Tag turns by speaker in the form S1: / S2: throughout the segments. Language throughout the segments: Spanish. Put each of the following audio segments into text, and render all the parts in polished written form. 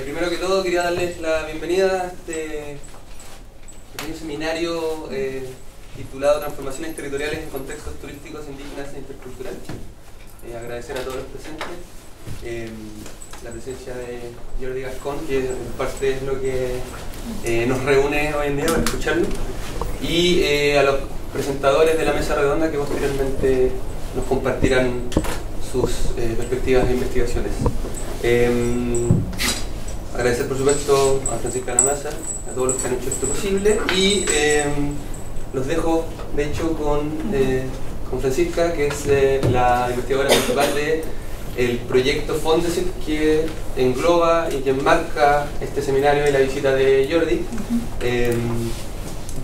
S1: Primero que todo quería darles la bienvenida a este pequeño seminario titulado Transformaciones territoriales en contextos turísticos, indígenas e interculturales. Agradecer a todos los presentes la presencia de Jordi Gascón, que en parte es lo que nos reúne hoy en día para escucharlo, y a los presentadores de la mesa redonda que posteriormente nos compartirán sus perspectivas de investigaciones. Agradecer por supuesto a Francisca Lamasa, a todos los que han hecho esto posible, y los dejo de hecho con Francisca, que es la investigadora principal del proyecto Fondesit, que engloba y que enmarca este seminario y la visita de Jordi,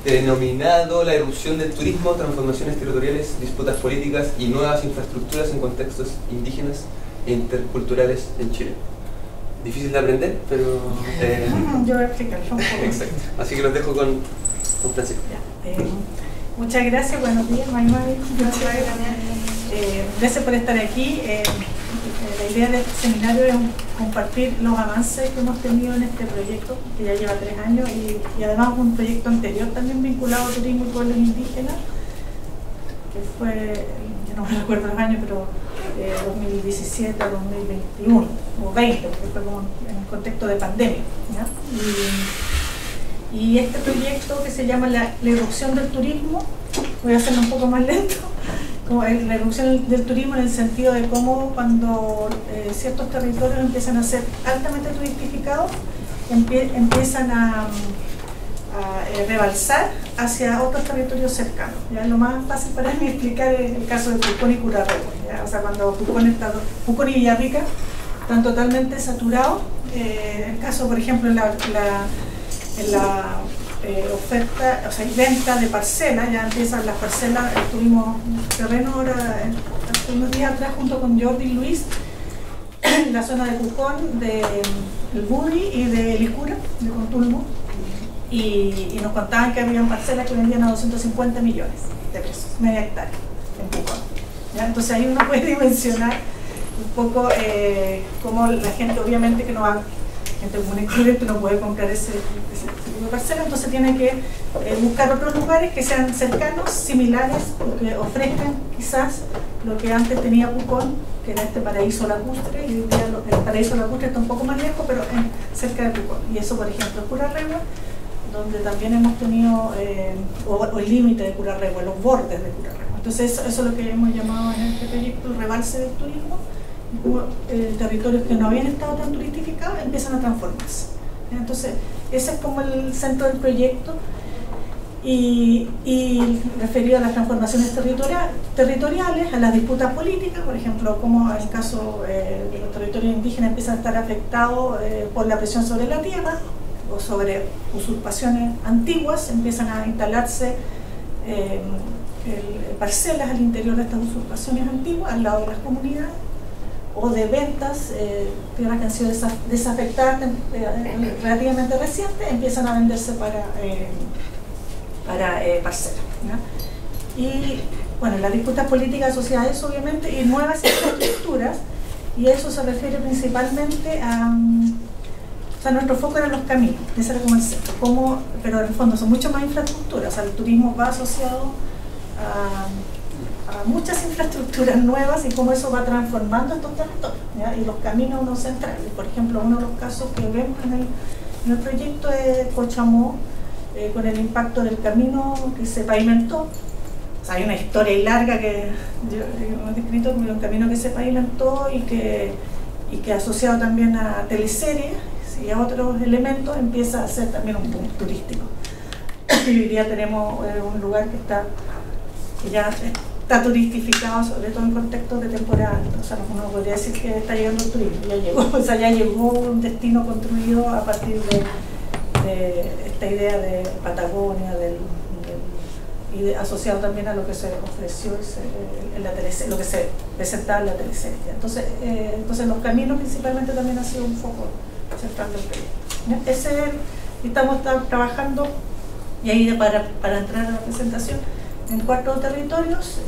S1: denominado La erupción del turismo, transformaciones territoriales, disputas políticas y nuevas infraestructuras en contextos indígenas e interculturales en Chile. Difícil de aprender, pero...
S2: yo voy a explicarlo un poco.
S1: Exacto. Así que los dejo con Francisco.
S2: Muchas gracias, buenos días, Maymari. Gracias por estar aquí. La idea de este seminario es compartir los avances que hemos tenido en este proyecto, que ya lleva 3 años, y además un proyecto anterior también vinculado a turismo y pueblos indígenas, que fue, yo no me recuerdo los años, pero 2017 a 2021, o 20, porque fue como en el contexto de pandemia, ¿ya? Y este proyecto que se llama la erupción del turismo, voy a hacerlo un poco más lento, como la erupción del turismo en el sentido de cómo cuando ciertos territorios empiezan a ser altamente turistificados, empiezan a rebalsar hacia otros territorios cercanos. ¿Ya? Lo más fácil para mí explicar es el caso de Pucón y Curarrehue. O sea, cuando Pucón y Villarrica están totalmente saturados, el caso, por ejemplo, en la oferta, o sea, venta de parcelas, ya empiezan las parcelas, tuvimos terreno ahora, hace unos días atrás, junto con Jordi y Luis, en la zona de Pucón, de El Buri y de Licura, de Contulmo, y nos contaban que habían parcelas que vendían a 250 millones de pesos, media hectárea en Pucón. ¿Ya? Entonces ahí uno puede dimensionar un poco cómo la gente, obviamente que no va, gente común y corriente no puede comprar ese tipo de parcela, entonces tiene que buscar otros lugares que sean cercanos, similares, que ofrezcan quizás lo que antes tenía Pucón, que era este paraíso lacustre, y hoy día el paraíso lacustre está un poco más lejos, pero cerca de Pucón. Y eso, por ejemplo, Curarrehue, donde también hemos tenido, o el límite de Curarrehue, los bordes de Curarrehue. Entonces eso es lo que hemos llamado en este proyecto el rebalse del turismo, como territorios que no habían estado tan turistificados empiezan a transformarse. Entonces ese es como el centro del proyecto, y referido a las transformaciones territoriales, a las disputas políticas, por ejemplo, como en el caso de los territorios indígenas empiezan a estar afectados por la presión sobre la tierra o sobre usurpaciones antiguas, empiezan a instalarse parcelas al interior de estas usurpaciones antiguas, al lado de las comunidades, o de ventas, tierras que han sido desafectadas relativamente recientes, empiezan a venderse para parcelas, ¿no? Y bueno, las disputas políticas asociadas a eso, obviamente, y nuevas infraestructuras, y eso se refiere principalmente a... O sea, nuestro foco eran los caminos, ese era como el centro, pero en el fondo son mucho más infraestructuras. O sea, el turismo va asociado a muchas infraestructuras nuevas y cómo eso va transformando estos territorios, ¿ya? Y los caminos no centrales. Por ejemplo, uno de los casos que vemos en el proyecto es Cochamó, con el impacto del camino que se pavimentó. O sea, hay una historia ahí larga que yo hemos descrito como un camino que se pavimentó y que asociado también a teleseries y a otros elementos empieza a ser también un boom turístico. Y hoy día tenemos un lugar que ya está turistificado, sobre todo en contextos de temporada alta. O sea, uno podría decir que está llegando el turismo, ya llegó. O sea, ya llegó un destino construido a partir de esta idea de Patagonia, y asociado también a lo que se ofreció en la teleserie, lo que se presentaba en la teleserie. Entonces los caminos principalmente también ha sido un foco central del proyecto. Estamos trabajando, y ahí para entrar a la presentación, en 4 territorios,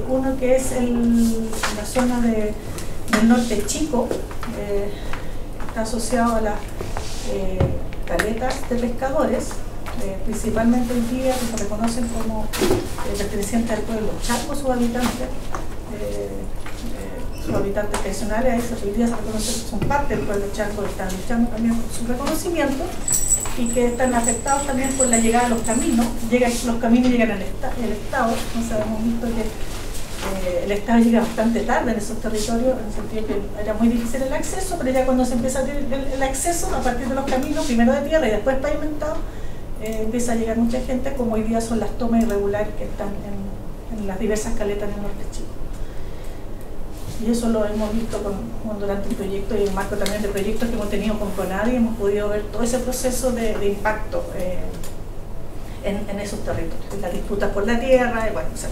S2: uno que es la zona del norte Chico, está asociado a caletas de pescadores, principalmente hoy día que se reconocen como pertenecientes al pueblo Chango, sus habitantes tradicionales. Hoy día se reconocen que son parte del pueblo Chango, que están luchando también por su reconocimiento y que están afectados también por la llegada de los caminos. Los caminos llegan al Estado, no sabemos visto que el Estado llega bastante tarde en esos territorios, en el sentido que era muy difícil el acceso, pero ya cuando se empieza a tener el acceso a partir de los caminos, primero de tierra y después pavimentado, empieza a llegar mucha gente, como hoy día son las tomas irregulares que están en las diversas caletas en el norte chico. Y eso lo hemos visto durante el proyecto y en el marco también de proyectos que hemos tenido con CONADI, hemos podido ver todo ese proceso de impacto en esos territorios, las disputas por la tierra, y bueno, etc.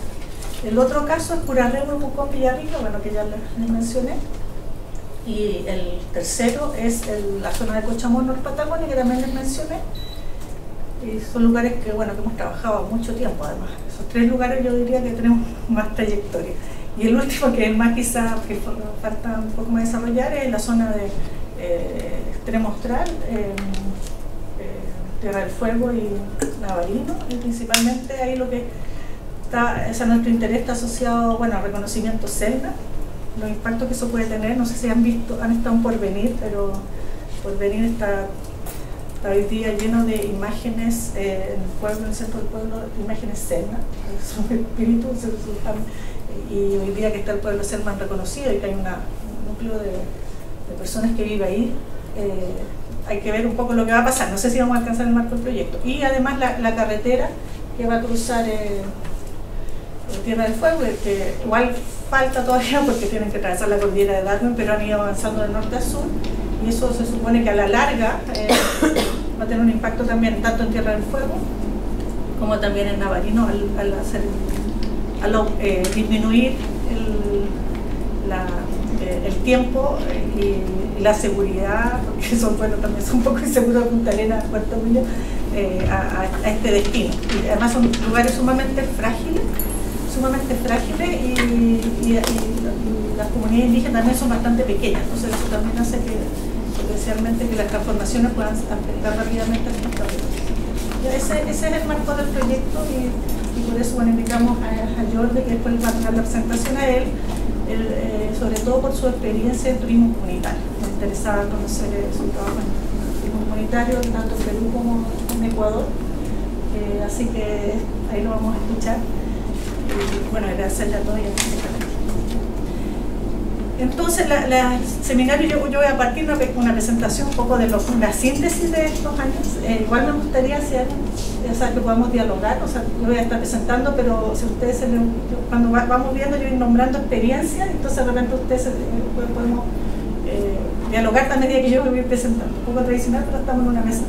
S2: El otro caso es Curarrehue, Pucón, Villarrica, bueno, que ya les mencioné. Y el tercero es la zona de Cochamó, Norte Patagonia, que también les mencioné. Y son lugares que, bueno, que hemos trabajado mucho tiempo, además. Esos tres lugares yo diría que tenemos más trayectoria. Y el último, que es más quizá, que falta un poco más desarrollar, es la zona de Extremo Austral, Tierra del Fuego y Navarino. Y principalmente ahí lo que nuestro interés está asociado, bueno, al reconocimiento CELNA, los impactos que eso puede tener. No sé si han estado en Porvenir, pero Porvenir está hoy día lleno de imágenes en el pueblo, en el centro del pueblo, imágenes CELNA, son espíritus, y hoy día que está el pueblo CELNA reconocido y que hay un núcleo de personas que vive ahí, hay que ver un poco lo que va a pasar. No sé si vamos a alcanzar el marco del proyecto. Y además la carretera que va a cruzar Tierra del Fuego, que igual falta todavía porque tienen que atravesar la cordillera de Darwin, pero han ido avanzando de norte a sur, y eso se supone que a la larga va a tener un impacto también tanto en Tierra del Fuego como también en Navarino al disminuir el tiempo y la seguridad, porque son, bueno, también son un poco inseguros de Punta Arenas, Puerto William, a este destino. Y además son lugares sumamente frágiles y las comunidades indígenas también son bastante pequeñas, entonces eso también hace que potencialmente que las transformaciones puedan afectar rápidamente a estos territorios. Ese es el marco del proyecto y por eso, bueno, invitamos a Jordi, que después le va a dar la presentación a él, sobre todo por su experiencia en turismo comunitario. Me interesaba conocer su trabajo en turismo comunitario, tanto en Perú como en Ecuador, así que ahí lo vamos a escuchar. Y bueno, agradecerle a todos y a todos. Entonces, el seminario yo voy a partir de una presentación un poco de una síntesis de estos años. Igual me gustaría que podamos dialogar, o sea, yo voy a estar presentando, pero si ustedes, cuando vamos viendo, yo voy nombrando experiencias, entonces de repente ustedes podemos dialogar a medida que yo me voy presentando. Un poco tradicional, pero estamos en una mesa.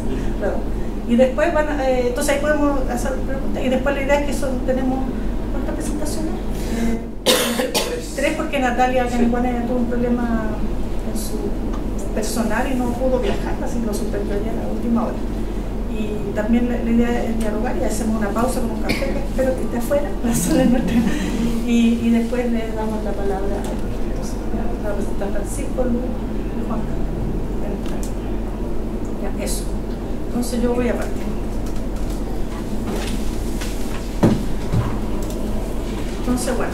S2: Y después entonces ahí podemos hacer preguntas, y después la idea es que tenemos ¿cuántas presentaciones? 3, porque Natalia Canicuana tuvo un problema en su personal y no pudo viajar, así que lo suspendió ya a la última hora. Y también la idea es dialogar y hacemos una pausa con un café, que espero que esté afuera, la sala nuestra, y después le damos la palabra a la representante Francisco y Juan Carlos. Ya, eso. Entonces yo voy a partir. Entonces, bueno,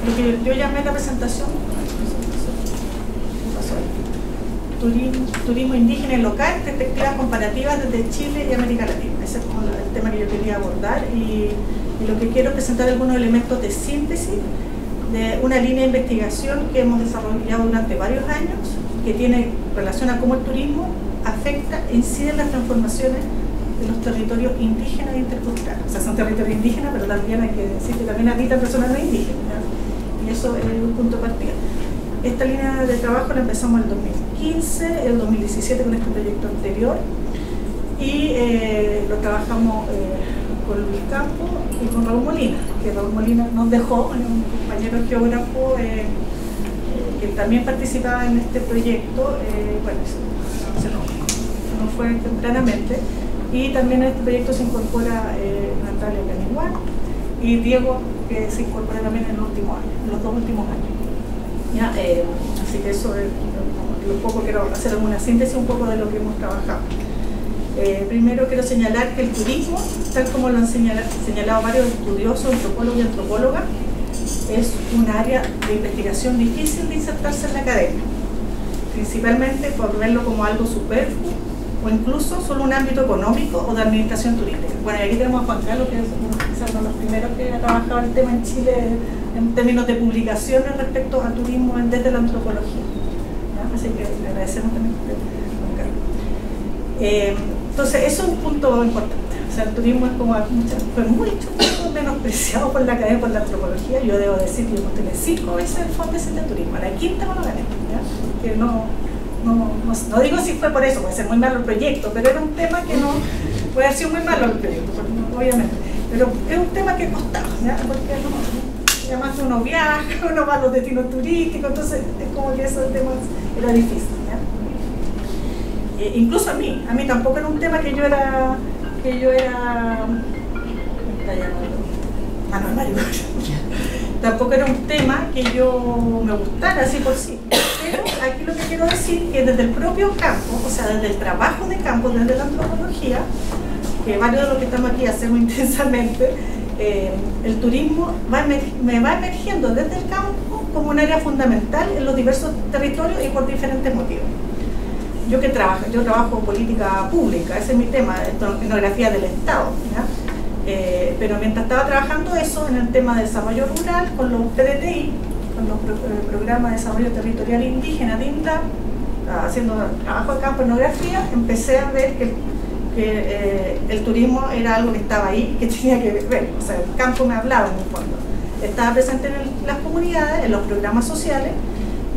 S2: lo que yo llamé la presentación, turismo indígena y local, perspectivas comparativas desde Chile y América Latina. Ese es como el tema que yo quería abordar, y lo que quiero es presentar algunos elementos de síntesis de una línea de investigación que hemos desarrollado durante varios años, que tiene relación a cómo el turismo afecta e incide en las transformaciones de los territorios indígenas e interculturales. O sea, son territorios indígenas, pero también hay que decir que también habitan personas no indígenas, ¿no? Y eso es un punto de partida. Esta línea de trabajo la empezamos en el 2015, el 2017 con este proyecto anterior, y lo trabajamos con Luis Campos y con Raúl Molina, que Raúl Molina nos dejó, un compañero geógrafo que también participaba en este proyecto. Bueno, se nos fue tempranamente. Y también en este proyecto se incorpora Natalia Caniguán y Diego, que se incorpora también en los 2 últimos años. ¿Ya? Así que eso es un poco quiero hacer alguna síntesis un poco de lo que hemos trabajado. Primero quiero señalar que el turismo, tal como lo han señalado varios estudiosos, antropólogos y antropólogas, es un área de investigación difícil de insertarse en la academia, principalmente por verlo como algo superfluo o incluso solo un ámbito económico o de administración turística. Bueno, y aquí tenemos a Juan Carlos, que es uno de los primeros que ha trabajado el tema en Chile en términos de publicaciones respecto al turismo desde la antropología. ¿Ya? Así que le agradecemos también a Juan Carlos. Entonces, eso es un punto importante. O sea, el turismo es como fue mucho menospreciado por la academia, por la antropología. Yo debo decir que yo postulé 5 veces el Fondo de Turismo, a la quinta no lo gané. Que no digo si fue por eso, puede ser muy malo el proyecto, pero era un tema que no puede haber sido muy malo el proyecto, obviamente. Pero es un tema que costaba, ¿ya? Porque además uno viaja, uno va a los destinos turísticos, entonces es como que esos temas era difícil. Incluso a mí tampoco era un tema que yo era Manuel Mario, tampoco era un tema que yo me gustara así por sí, pero aquí lo que quiero decir es que desde el propio campo, o sea, desde el trabajo de campo, desde la antropología, que varios de los que estamos aquí hacemos intensamente, el turismo me va emergiendo desde el campo como un área fundamental en los diversos territorios y por diferentes motivos. Yo trabajo política pública, ese es mi tema, etnografía del Estado, ¿ya? Pero mientras estaba trabajando eso en el tema de desarrollo rural, con los PDTI, con los programas de desarrollo territorial indígena de INDAP, haciendo trabajo de campo, etnografía, empecé a ver que el turismo era algo que estaba ahí, que tenía que ver, o sea, el campo me hablaba en el fondo. Estaba presente en las comunidades, en los programas sociales,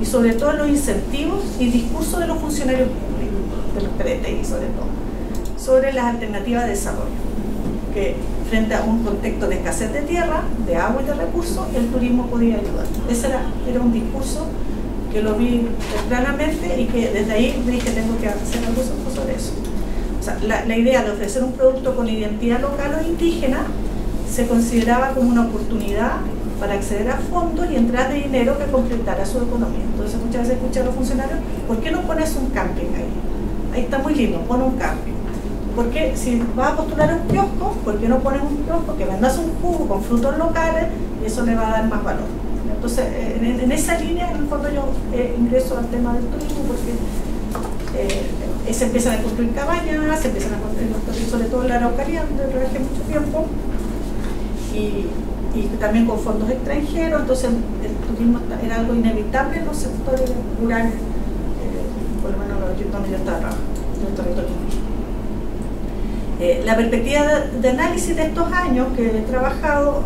S2: y sobre todo los incentivos y discursos de los funcionarios públicos, de los PDTI sobre todo, sobre las alternativas de desarrollo, que frente a un contexto de escasez de tierra, de agua y de recursos, el turismo podía ayudar. Ese era un discurso que lo vi tempranamente y que desde ahí dije tengo que hacer algo sobre eso. O sea, la idea de ofrecer un producto con identidad local o indígena se consideraba como una oportunidad para acceder a fondos y entradas de dinero que completara su economía. Entonces muchas veces escuchan a los funcionarios, ¿por qué no pones un camping ahí? Ahí está muy lindo, pon un camping. Porque si vas a postular un kiosco, ¿por qué no pones un kiosco que vendas un jugo con frutos locales y eso le va a dar más valor? Entonces, en esa línea, en el fondo yo ingreso al tema del turismo porque se empiezan a construir cabañas, se empiezan a construir sobre todo en la Araucanía, donde trabajé mucho tiempo, y también con fondos extranjeros, entonces el turismo era algo inevitable en los sectores rurales, por lo menos donde yo estaba trabajando, en el territorio indígena. La perspectiva de análisis de estos años que hemos trabajado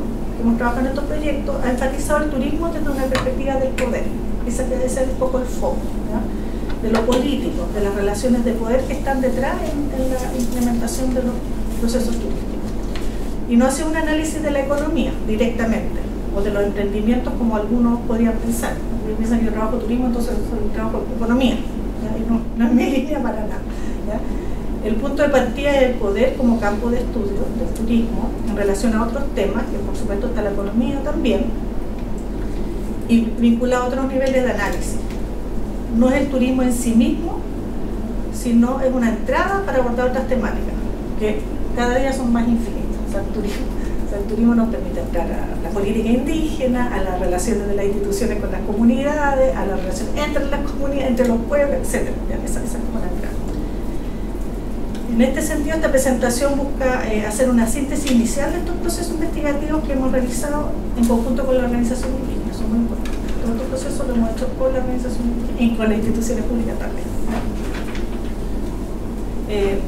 S2: en estos proyectos ha enfatizado el turismo desde una perspectiva del poder. Ese debe ser un poco el foco, ¿ya? De lo político, de las relaciones de poder que están detrás en la implementación de los procesos turísticos. Y no hace un análisis de la economía directamente, o de los emprendimientos como algunos podrían pensar. Piensan que yo trabajo turismo, entonces trabajo economía, ¿ya? Y no es mi línea para nada, ¿ya? El punto de partida es el poder como campo de estudio del turismo en relación a otros temas, que por supuesto está la economía también, y vinculado a otros niveles de análisis. No es el turismo en sí mismo, sino es una entrada para abordar otras temáticas, que cada día son más infinitas. O sea, el turismo nos permite entrar a la política indígena, a las relaciones de las instituciones con las comunidades, a las relaciones entre las comunidades, entre los pueblos, etc. Esa es como la entrada. En este sentido, esta presentación busca hacer una síntesis inicial de estos procesos investigativos que hemos realizado en conjunto con la organización indígena. Son muy importantes. Todos estos procesos lo hemos hecho con la organización indígena y con las instituciones públicas también.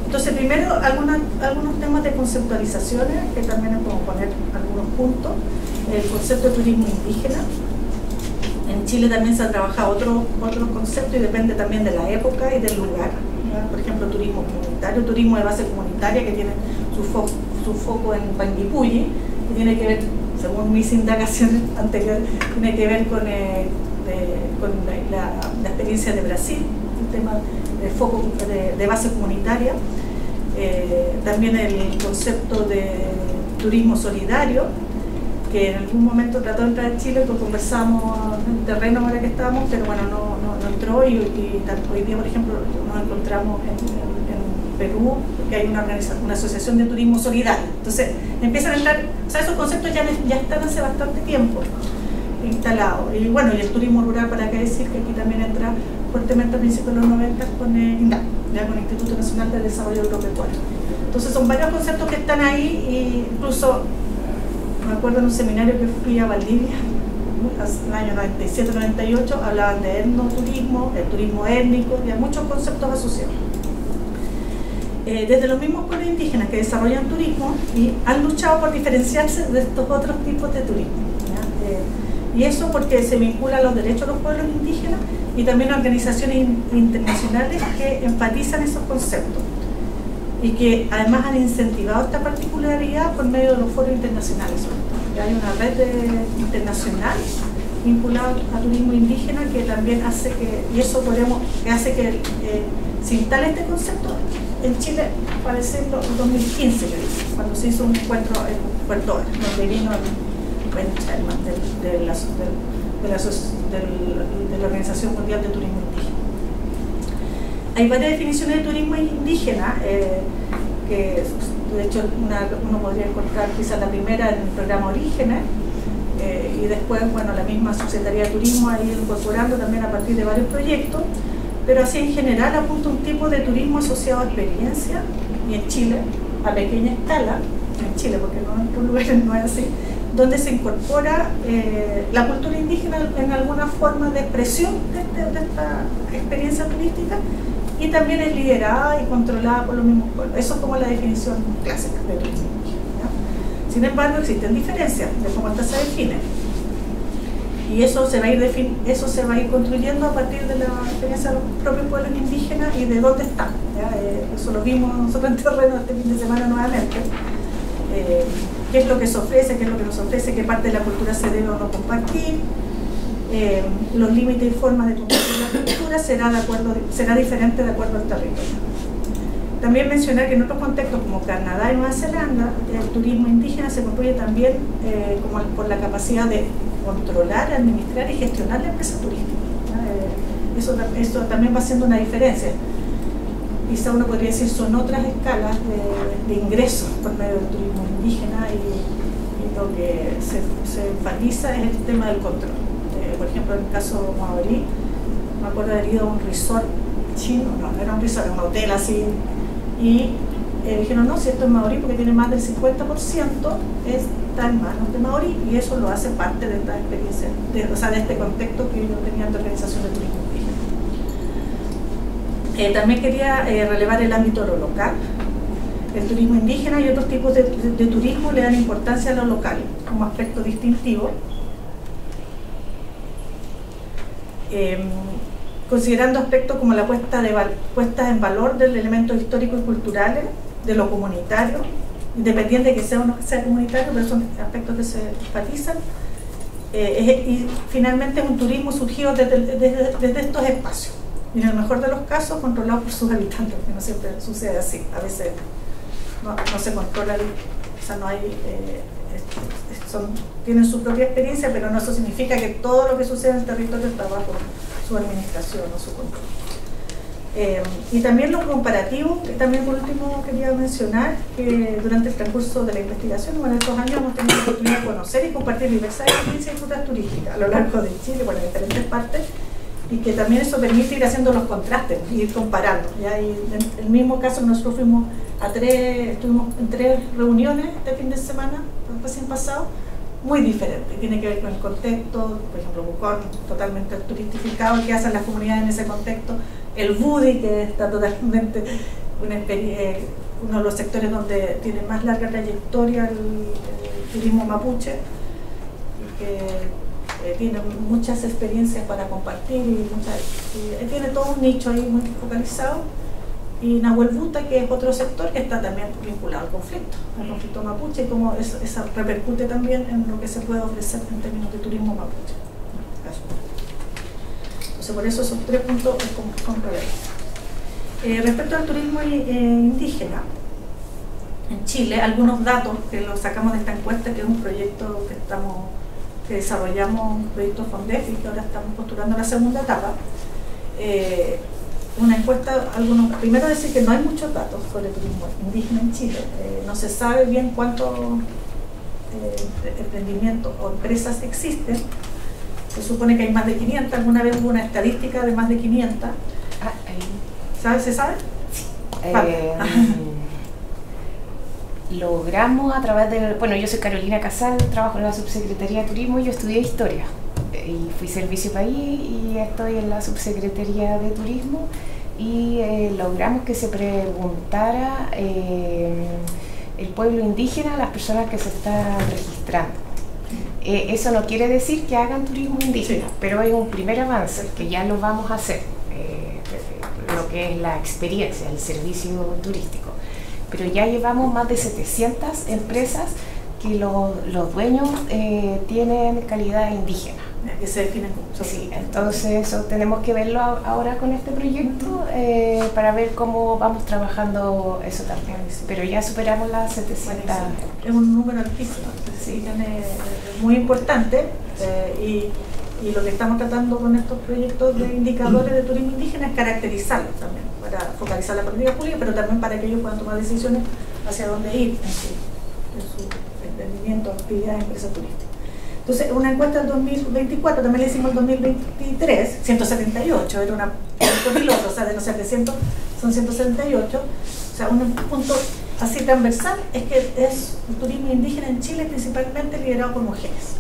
S2: Entonces, primero, algunos temas de conceptualizaciones, que también les podemos poner algunos puntos. El concepto de turismo indígena. En Chile también se ha trabajado otro concepto y depende también de la época y del lugar. Por ejemplo, turismo comunitario, turismo de base comunitaria que tiene su foco en Panguipulli, que tiene que ver, según mis indagaciones anteriores, tiene que ver con la experiencia de Brasil, el tema de foco de base comunitaria. También el concepto de turismo solidario, que en algún momento trató de entrar a Chile, pues conversamos en el terreno ahora que estábamos, pero bueno, no entró y hoy día, por ejemplo, nos encontramos en Perú, que hay una asociación de turismo solidario. Entonces empiezan a entrar, o sea, esos conceptos ya están hace bastante tiempo instalados. Y bueno, y el turismo rural, para qué decir, que aquí también entra fuertemente a principios de los 90 con INDAP, ya con el Instituto Nacional de Desarrollo Agropecuario. Entonces son varios conceptos que están ahí, e incluso me acuerdo en un seminario que fui a Valdivia, en el año 97-98, hablaban de etnoturismo, el turismo étnico, y hay muchos conceptos asociados. Desde los mismos pueblos indígenas que desarrollan turismo y han luchado por diferenciarse de estos otros tipos de turismo. Y eso porque se vincula a los derechos de los pueblos indígenas y también a organizaciones internacionales que enfatizan esos conceptos y que además han incentivado esta particularidad por medio de los foros internacionales. Hay una red internacional vinculada a turismo indígena que también hace que, y eso hace que se instale este concepto en Chile, parece en 2015, cuando se hizo un encuentro en Puerto Varas, donde vino el chairman de la Organización Mundial de Turismo Indígena. Hay varias definiciones de turismo indígena, que de hecho uno podría encontrar quizás la primera en el programa Orígenes, y después, bueno, la misma Subsecretaría de Turismo ha ido incorporando también a partir de varios proyectos, pero así en general apunta un tipo de turismo asociado a experiencia, y en Chile, a pequeña escala, en Chile, porque no en otros lugares no es así, donde se incorpora la cultura indígena en alguna forma de expresión de esta experiencia turística, y también es liderada y controlada por los mismos pueblos. Eso es como la definición clásica de turismo indígena, ¿ya? Sin embargo, existen diferencias de cómo esta se define, y eso se va a ir construyendo a partir de la experiencia de los propios pueblos indígenas y de dónde están, ¿ya? Eso lo vimos nosotros en terreno este fin de semana nuevamente. Qué es lo que se ofrece, qué es lo que no se ofrece, qué parte de la cultura se debe o no compartir, los límites y formas de compartir la cultura será diferente de acuerdo al territorio. También mencionar que en otros contextos como Canadá y Nueva Zelanda, el turismo indígena se construye también por la capacidad de controlar, administrar y gestionar la empresa turística. Eso también va siendo una diferencia. Quizá uno podría decir son otras escalas de ingresos por medio del turismo indígena, y lo que se enfatiza es el tema del control. Por ejemplo, en el caso maorí, me acuerdo de haber ido a un resort chino, no era un resort, era un hotel así, y dijeron, no, si esto es maorí porque tiene más del 50%, está en manos de maorí, y eso lo hace parte de esta experiencia, de este contexto que yo tenía de organización de turismo indígena. También quería relevar el ámbito de lo local. El turismo indígena y otros tipos de turismo le dan importancia a lo local como aspecto distintivo, considerando aspectos como la puesta en valor del elemento histórico y cultural, de lo comunitario, independiente de que sea o no sea comunitario, pero son aspectos que se enfatizan, y finalmente es un turismo surgido desde estos espacios, y en el mejor de los casos controlado por sus habitantes, que no siempre sucede así. A veces no se controla, o sea, no hay, tienen su propia experiencia, pero no eso significa que todo lo que sucede en el territorio está bajo su administración o su control. Y también lo comparativo, que también por último quería mencionar, que durante el transcurso de la investigación, en estos años hemos tenido la oportunidad de conocer y compartir diversas experiencias y rutas turísticas a lo largo de Chile, bueno, en diferentes partes, y que también eso permite ir haciendo los contrastes y ir comparando, ¿ya? Y en el mismo caso nosotros estuvimos en 3 reuniones este fin de semana, recién pasado, muy diferentes. Tiene que ver con el contexto, por ejemplo, Pucón, totalmente turistificado, qué hacen las comunidades en ese contexto, el Budi, que está totalmente uno de los sectores donde tiene más larga trayectoria el turismo mapuche, y que tiene muchas experiencias para compartir, y tiene todo un nicho ahí muy focalizado. Y Nahuel Buta, que es otro sector que está también vinculado al conflicto mapuche, y cómo eso repercute también en lo que se puede ofrecer en términos de turismo mapuche. Entonces, por eso esos 3 puntos son relevantes. Respecto al turismo indígena, en Chile. Algunos datos que los sacamos de esta encuesta, que es un proyecto que desarrollamos, un proyecto Fondefi, que ahora estamos postulando la segunda etapa. Una encuesta, primero decir que no hay muchos datos sobre turismo indígena en Chile. No se sabe bien cuántos emprendimientos o empresas existen. Se supone que hay más de 500, alguna vez hubo una estadística de más de 500. ¿Se sabe?
S3: Logramos a través de, bueno, yo soy Carolina Casal, trabajo en la Subsecretaría de Turismo y yo estudié Historia. Y fui Servicio País y estoy en la Subsecretaría de Turismo y logramos que se preguntara el pueblo indígena a las personas que se están registrando. Eso no quiere decir que hagan turismo indígena, sí, pero es un primer avance que ya lo vamos a hacer, lo que es la experiencia, el servicio turístico. Pero ya llevamos más de 700 empresas que los dueños tienen calidad indígena.
S2: Que se definen como
S3: sí, entonces eso tenemos que verlo ahora con este proyecto para ver cómo vamos trabajando eso también. Pero ya superamos las 700.
S2: Es un número altísimo, sí, es muy importante y lo que estamos tratando con estos proyectos de indicadores de turismo indígena es caracterizarlos también, para focalizar la política pública, pero también para que ellos puedan tomar decisiones hacia dónde ir en su emprendimiento, actividad, empresa turística. Entonces, una encuesta del 2024, también le hicimos el 2023, 178, era una piloto, o sea, de los 700 son 178. O sea, un punto así transversal es que es el turismo indígena en Chile principalmente liderado por mujeres.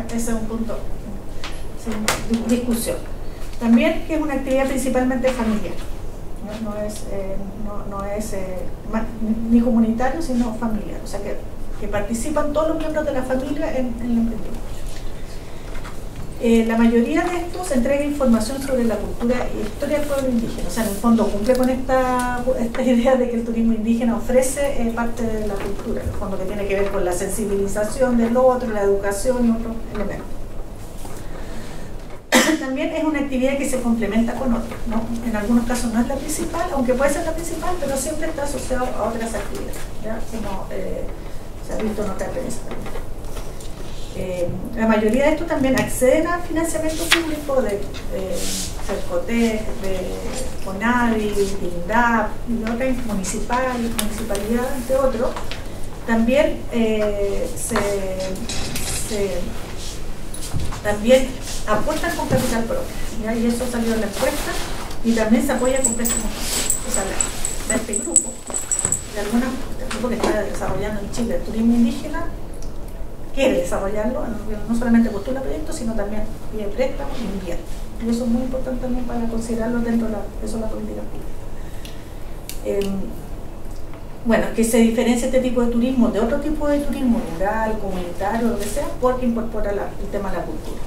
S2: Ese es un punto sin discusión. También que es una actividad principalmente familiar, no es ni comunitario, sino familiar. O sea, que participan todos los miembros de la familia en el emprendimiento. La mayoría de estos entrega información sobre la cultura y historia del pueblo indígena. O sea, en el fondo cumple con esta idea de que el turismo indígena ofrece parte de la cultura, en el fondo que tiene que ver con la sensibilización del otro, la educación y otros elementos. También es una actividad que se complementa con otras, ¿no? En algunos casos no es la principal, aunque puede ser la principal, pero siempre está asociado a otras actividades, ¿ya? Como se ha visto en otras empresas también. La mayoría de estos también acceden a financiamiento público de Cercotec, de CONADI, de INDAP y de otras municipalidades, entre otros. También también aportan con capital propio, ¿ya? Y eso salió en la encuesta, y también se apoya con préstamos. O sea, de este grupo, el grupo que está desarrollando en Chile el turismo indígena, quiere desarrollarlo, no solamente postula proyectos, sino también pide préstamos e invierte. Y eso es muy importante también para considerarlo dentro de la política pública. Bueno, que se diferencia este tipo de turismo de otro tipo de turismo, rural, comunitario, lo que sea, porque incorpora el tema de la cultura.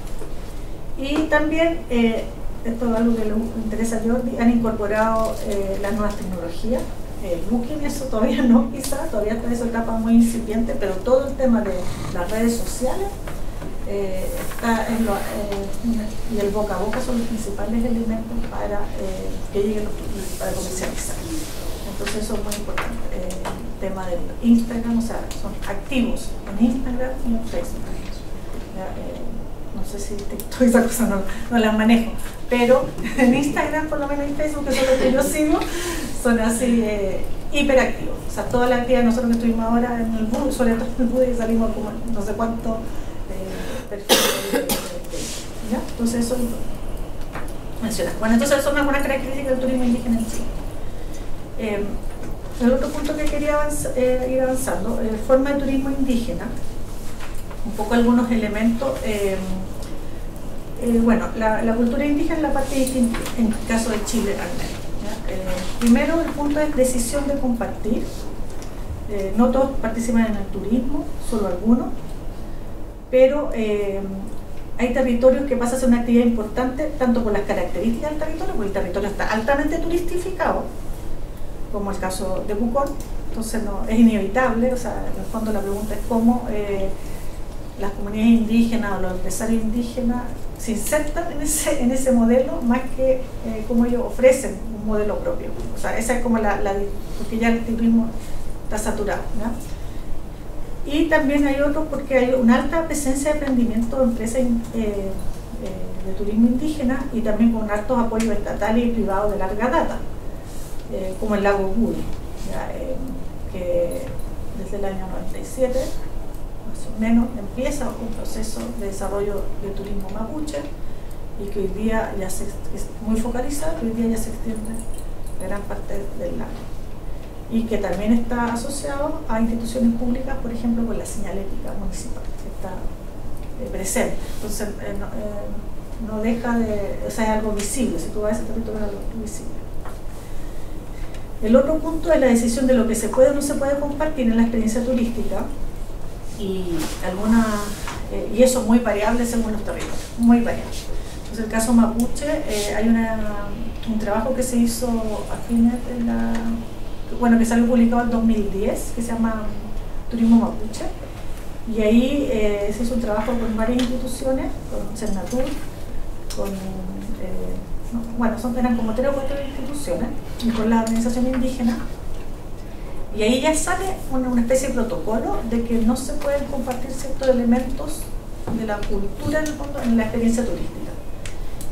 S2: Y también, esto es algo que le interesa a Jordi, han incorporado las nuevas tecnologías. El booking, eso todavía no, quizás, todavía está en esa etapa muy incipiente, pero todo el tema de las redes sociales está y el boca a boca son los principales elementos para que lleguen los turistas, para comercializar. Entonces eso es muy importante. El tema del Instagram, o sea, son activos en Instagram y en Facebook. No sé si TikTok, esa cosa no las manejo, pero en Instagram, por lo menos en Facebook, que son los que yo sigo, son así hiperactivos. O sea, toda la actividad, nosotros que estuvimos ahora en el BUD, sobre todo en el BUD, y salimos como no sé cuánto perfiles. ¿Ya? Entonces eso menciona. Bueno, entonces son algunas características del turismo indígena en Chile. El otro punto que quería ir avanzando, forma de turismo indígena, un poco algunos elementos. Bueno, la cultura indígena es la parte distintiva, en el caso de Chile al menos. Primero, el punto es decisión de compartir. No todos participan en el turismo, solo algunos, pero hay territorios que pasa a ser una actividad importante, tanto por las características del territorio, porque el territorio está altamente turistificado, como el caso de Pucón, entonces no, es inevitable. O sea, en el fondo la pregunta es cómo las comunidades indígenas o los empresarios indígenas se insertan en ese modelo, más que cómo ellos ofrecen un modelo propio. O sea, esa es como porque ya el turismo está saturado, ¿no? Y también hay otros porque hay una alta presencia de emprendimiento de empresas de turismo indígena y también con altos apoyos estatales y privados de larga data, como el lago Guri, que desde el año 97 más o menos empieza un proceso de desarrollo de turismo mapuche y que hoy día ya es muy focalizado, hoy día ya se extiende gran parte del lago. Y que también está asociado a instituciones públicas, por ejemplo, con la señalética municipal, que está presente. Entonces, no deja de, o sea, es algo visible, si tú vas a ese territorio es algo visible. El otro punto es la decisión de lo que se puede o no se puede compartir en la experiencia turística, y eso es muy variable según los territorios, muy variable. Entonces, el caso mapuche, hay un trabajo que se hizo a fines de que salió publicado en 2010, que se llama Turismo Mapuche, y ahí se hizo un trabajo con varias instituciones, con Cernatur, eran como 3 o 4 instituciones, y con la organización indígena, y ahí ya sale una especie de protocolo de que no se pueden compartir ciertos elementos de la cultura en el fondo en la experiencia turística.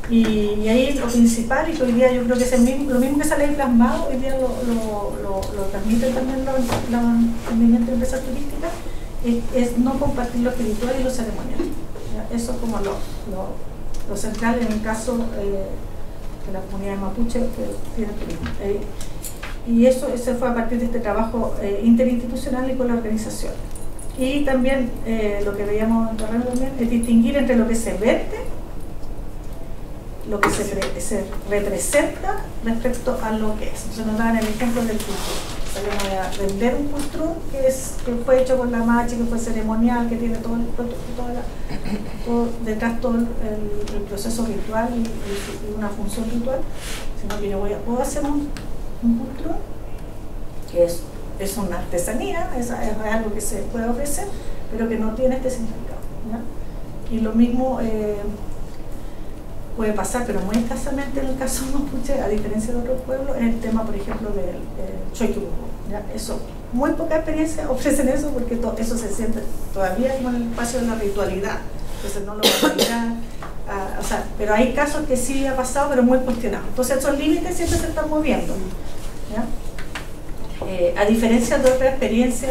S2: Y ahí lo principal, y que hoy día yo creo que es lo mismo que sale ahí plasmado, hoy día lo transmiten también los emprendimientos de empresas turísticas, es no compartir lo espiritual y lo ceremonial. ¿Ya? Eso es como lo central en el caso de la comunidad mapuche que tiene turismo. Y eso fue a partir de este trabajo interinstitucional y con la organización. Y también lo que veíamos en terreno también es distinguir entre lo que se vende, lo que se representa respecto a lo que es. Entonces nos daban el ejemplo del cultrún. O sea, yo me voy a vender un cultrún que fue hecho con la machi, que fue ceremonial, que tiene todo detrás todo el proceso ritual y una función ritual, sino que puedo hacer un cultrún que es una artesanía, es algo que se puede ofrecer, pero que no tiene este significado, ¿ya? Y lo mismo puede pasar, pero muy escasamente en el caso mapuche, a diferencia de otros pueblos, en el tema, por ejemplo, del choiturbo. Eso, muy poca experiencia ofrecen eso, porque eso se siente todavía como en el espacio de la ritualidad, entonces no lo van a mirar, pero hay casos que sí ha pasado, pero muy cuestionados. Entonces esos límites siempre se están moviendo, ¿ya? A diferencia de otra experiencia,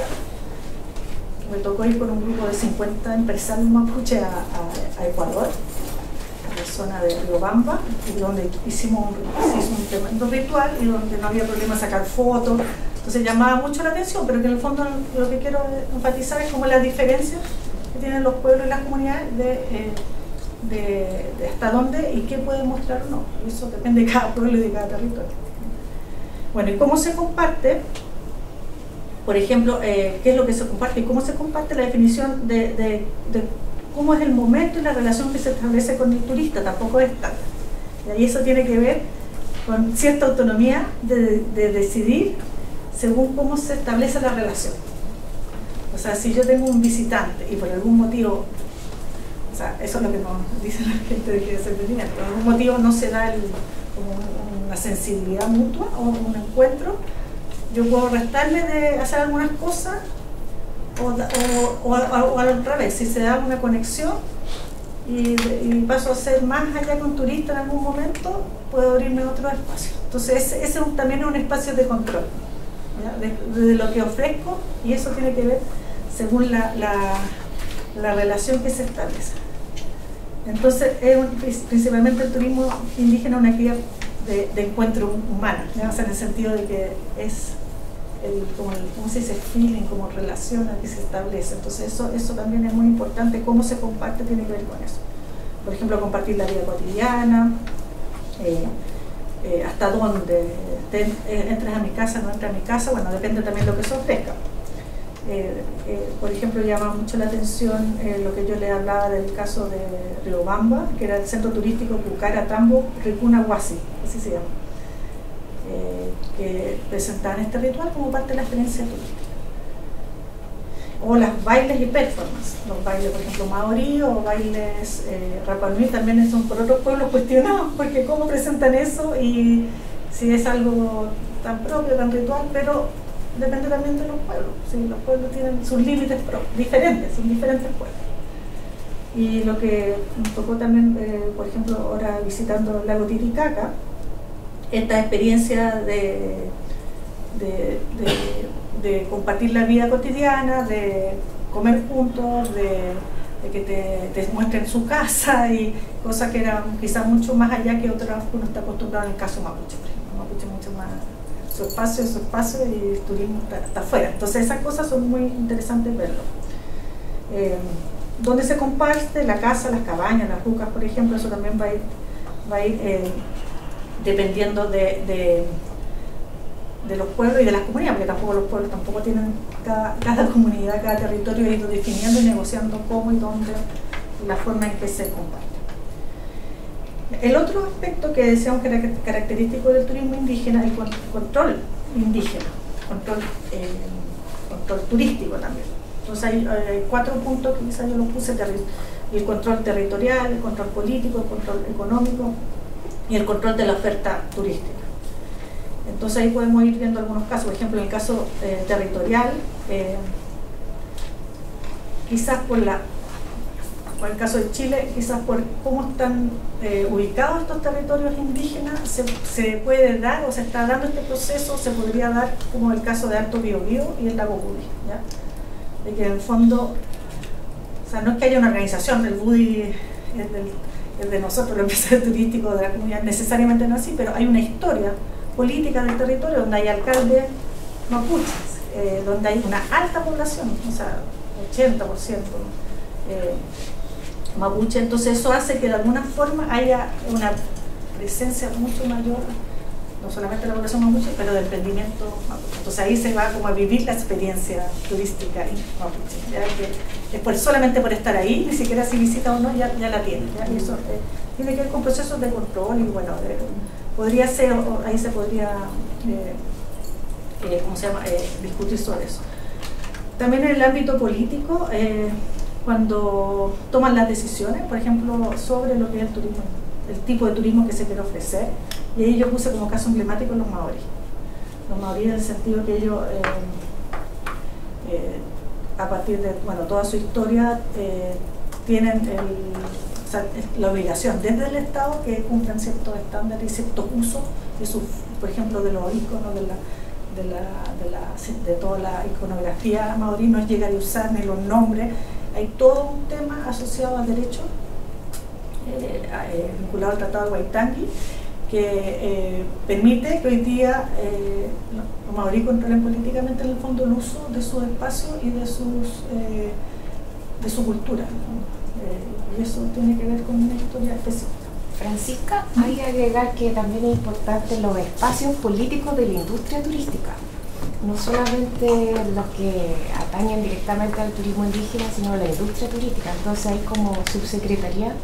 S2: me tocó ir con un grupo de 50 empresarios mapuche a Ecuador, la zona de Riobamba, y donde se hizo un tremendo ritual y donde no había problema sacar fotos. Entonces llamaba mucho la atención, pero que en el fondo lo que quiero enfatizar es como la diferencia que tienen los pueblos y las comunidades de hasta dónde y qué pueden mostrar o no. Eso depende de cada pueblo y de cada territorio. Bueno, ¿y cómo se comparte? Por ejemplo, ¿qué es lo que se comparte y cómo se comparte? La definición de cómo es el momento y la relación que se establece con el turista, tampoco es tal. Y eso tiene que ver con cierta autonomía de decidir según cómo se establece la relación. O sea, si yo tengo un visitante y por algún motivo, o sea, eso es lo que nos dice la gente de que es emprendimiento, por algún motivo no se da como una sensibilidad mutua o un encuentro, yo puedo restarle de hacer algunas cosas o al revés, si se da una conexión y paso a ser más allá con turista en algún momento, puedo abrirme a otro espacio. Entonces ese también es un espacio de control, de lo que ofrezco, y eso tiene que ver según la relación que se establece. Entonces principalmente el turismo indígena es una actividad de encuentro humano, ¿no? O sea, en el sentido de que es ¿cómo se dice? Feeling, como relación que se establece. Entonces eso también es muy importante, cómo se comparte tiene que ver con eso. Por ejemplo, compartir la vida cotidiana, hasta dónde entras a mi casa, no entras a mi casa, bueno, depende también de lo que se ofrezca. Por ejemplo, llama mucho la atención lo que yo le hablaba del caso de Riobamba, que era el centro turístico Pucara Tambo Ricuna Huasi, así se llama, que presentaban este ritual como parte de la experiencia turística. O las bailes y performance, los bailes, por ejemplo, maorí o bailes Rapa Nui también son por otros pueblos cuestionados, porque cómo presentan eso y si es algo tan propio, tan ritual, pero depende también de los pueblos. ¿Sí? Los pueblos tienen sus límites diferentes, son diferentes pueblos. Y lo que nos tocó también, por ejemplo, ahora visitando el lago Titicaca, esta experiencia de compartir la vida cotidiana, de comer juntos, de que te muestren su casa y cosas que eran quizás mucho más allá que otras que uno está acostumbrado en el caso mapuche, por ejemplo. Mapuche mucho más su espacio y el turismo está afuera. Entonces esas cosas son muy interesantes verlo. Donde se comparte la casa, las cabañas, las rucas, por ejemplo, eso también va a ir dependiendo de los pueblos y de las comunidades, porque tampoco los pueblos tampoco tienen, cada comunidad, cada territorio ha ido definiendo y negociando cómo y dónde, la forma en que se comparte. El otro aspecto que decíamos que era característico del turismo indígena es el control indígena, control turístico también. Entonces hay 4 puntos que quizás yo los puse: el control territorial, el control político, el control económico y el control de la oferta turística. Entonces ahí podemos ir viendo algunos casos. Por ejemplo, en el caso territorial, quizás por el caso de Chile, quizás por cómo están ubicados estos territorios indígenas, se puede dar, o se está dando este proceso, se podría dar como el caso de Alto Biobío y el lago Budi, ¿ya? De que en el fondo, o sea, no es que haya una organización, el Budi es de nosotros, los empresarios turísticos de la comunidad, necesariamente no así, pero hay una historia política del territorio donde hay alcaldes mapuches, donde hay una alta población, o sea, 80% mapuche. Entonces eso hace que de alguna forma haya una presencia mucho mayor, no solamente de la población mapuche, pero del emprendimiento mapuche. Entonces ahí se va como a vivir la experiencia turística mapuche, ¿ya? Que después, solamente por estar ahí, ni siquiera si visita o no, ya la tiene, ¿ya? Y eso tiene que ver con procesos de control y bueno, podría ser, ahí se podría ¿cómo se llama? Discutir sobre eso. También en el ámbito político, cuando toman las decisiones, por ejemplo, sobre lo que es el turismo, el tipo de turismo que se quiere ofrecer, y ahí yo puse como caso emblemático los maoríes. Los maoríes en el sentido que ellos, a partir de toda su historia, tienen la obligación desde el Estado que cumplan ciertos estándares y ciertos usos de sus, por ejemplo, de los iconos de toda la iconografía maorí, no es llegar a usar ni los nombres. Hay todo un tema asociado al derecho vinculado al Tratado de Waitangi que permite que hoy día los maorí controlen políticamente en el fondo el uso de sus espacios y de su cultura, y eso tiene que ver con una historia específica.
S3: Francisca, hay que agregar que también es importante los espacios políticos de la industria turística, no solamente los que atañen directamente al turismo indígena, sino la industria turística. Entonces ahí como subsecretaría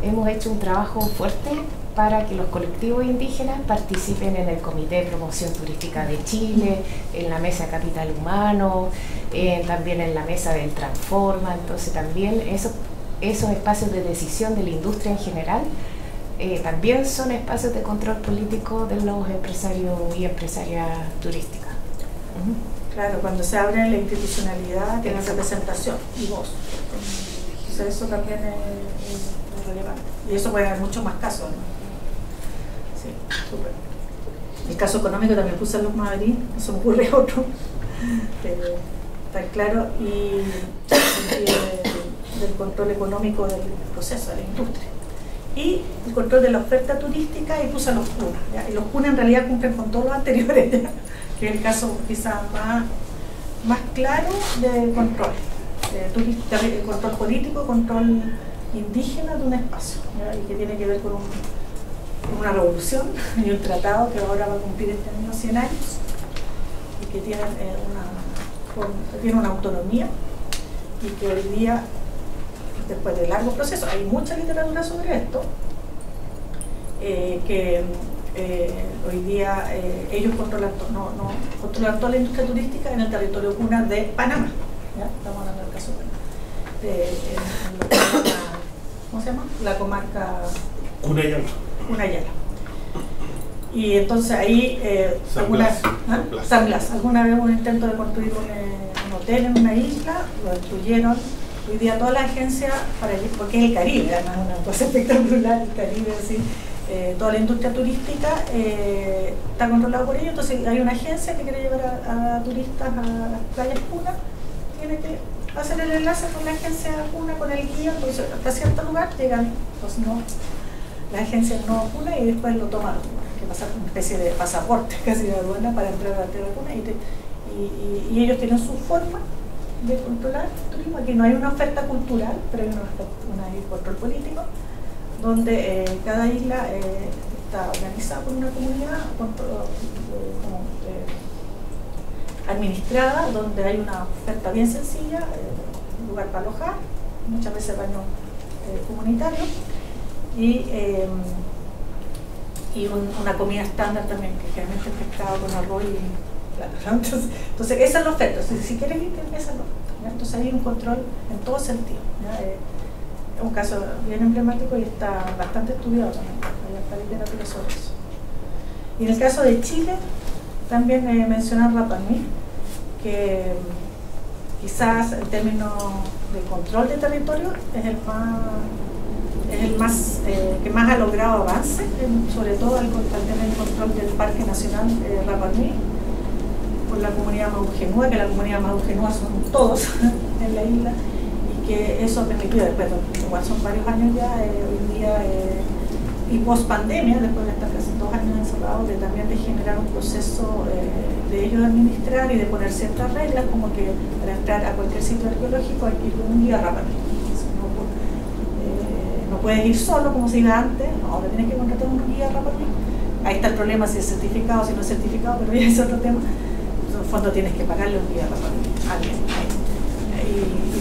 S3: hemos hecho un trabajo fuerte para que los colectivos indígenas participen en el Comité de Promoción Turística de Chile, en la Mesa Capital Humano, también en la Mesa del Transforma. Entonces también esos espacios de decisión de la industria en general también son espacios de control político de los empresarios y empresarias turísticas.
S2: Claro, cuando se abre la institucionalidad tiene representación y voz. Entonces eso también es relevante. Y eso puede haber muchos más casos, ¿no? Sí, súper. El caso económico también puse los maorí, eso me ocurre otro. Está claro, y del control económico del proceso, de la industria. Y el control de la oferta turística, y puse los CUNA, ¿ya? Y los CUNA en realidad cumplen con todos los anteriores, ¿ya? Que es el caso quizás más claro de control, control político, control indígena de un espacio, ¿ya? Y que tiene que ver con una revolución y un tratado que ahora va a cumplir este año 100 años y que tiene una autonomía y que hoy día, después de largos procesos, hay mucha literatura sobre esto, que hoy día ellos controlan toda la industria turística en el territorio CUNA de Panamá, ¿ya? Estamos hablando del caso de ¿cómo se llama? La comarca Cunayala. Y entonces ahí, San Blas, alguna vez un intento de construir un hotel en una isla, lo destruyeron. Hoy día toda la agencia, porque es el Caribe, además una cosa espectacular, el Caribe, así, toda la industria turística está controlada por ellos. Entonces hay una agencia que quiere llevar a turistas a las playas Puna, tiene que hacer el enlace con la agencia Puna, con el guía, entonces hasta cierto lugar llegan las agencias no Puna y después lo toman, que pasa una especie de pasaporte casi de aduana para entrar a la tierra Puna, y ellos tienen su forma de controlar el turismo. Aquí no hay una oferta cultural, pero hay un control político, donde cada isla está organizada por una comunidad administrada, donde hay una oferta bien sencilla, un lugar para alojar, muchas veces baños comunitarios, y una comida estándar también, que generalmente es pescado con arroz y plátano. Entonces esa es la oferta. Si quieres ir, esa es la oferta. Entonces hay un control en todo sentido. Es un caso bien emblemático y está bastante estudiado también. Hay hasta literatura sobre eso. Y en el caso de Chile, también mencionar Rapa Nui, que quizás en términos de control de territorio es el más que más ha logrado avance, sobre todo al tener el control del Parque Nacional Rapa Nui por la comunidad mapujenúa, que la comunidad mapujenúa son todos en la isla, y que eso ha permitido, después, igual son varios años ya, hoy día, y post pandemia, después de estar casi 2 años encerrados, de también de generar un proceso de ellos administrar y de poner ciertas reglas, como que para entrar a cualquier sitio arqueológico hay que ir con un guía Rapa Nui. No puedes ir solo como se iba antes, ahora tienes que contratar un guía Rapa Nui. Ahí está el problema si es certificado o si no es certificado, pero ya es otro tema. En el fondo tienes que pagarle un guía Rapa Nui a alguien. Y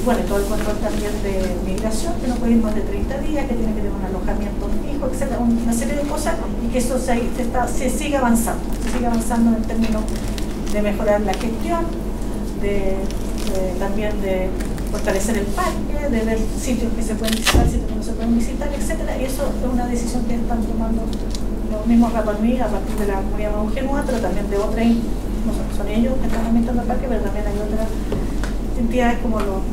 S2: bueno, todo el control también de migración, que no puede ir más de 30 días, que tiene que tener un alojamiento fijo, etc. Una serie de cosas, y que eso se sigue avanzando. Se sigue avanzando en términos de mejorar la gestión, también de fortalecer el parque, de ver sitios que se pueden visitar, sitios que no se pueden visitar, etcétera. Y eso es una decisión que están tomando los mismos Rapa Nui a partir de la comunidad mapujenúa, pero también de otras, no son ellos que están administrando el parque, pero también hay otras entidades como UNUI,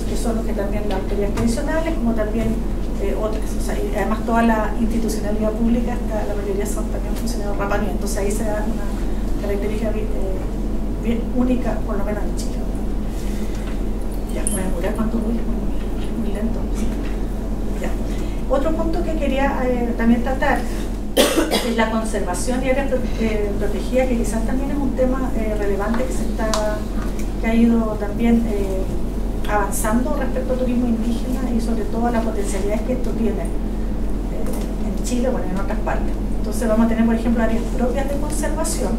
S2: que son los que también las autoridades tradicionales, como también otras. O sea, y además toda la institucionalidad pública, la mayoría son también funcionarios Rapa Nui, entonces ahí se da una característica bien única, por lo menos en Chile. Ya, voy a demorar cuánto voy, muy lento. ¿Sí? Ya. Otro punto que quería también tratar es la conservación y áreas protegidas, que quizás también es un tema relevante que ha ido también avanzando respecto al turismo indígena y sobre todo a las potencialidades que esto tiene en Chile, bueno, en otras partes. Entonces vamos a tener, por ejemplo, áreas propias de conservación.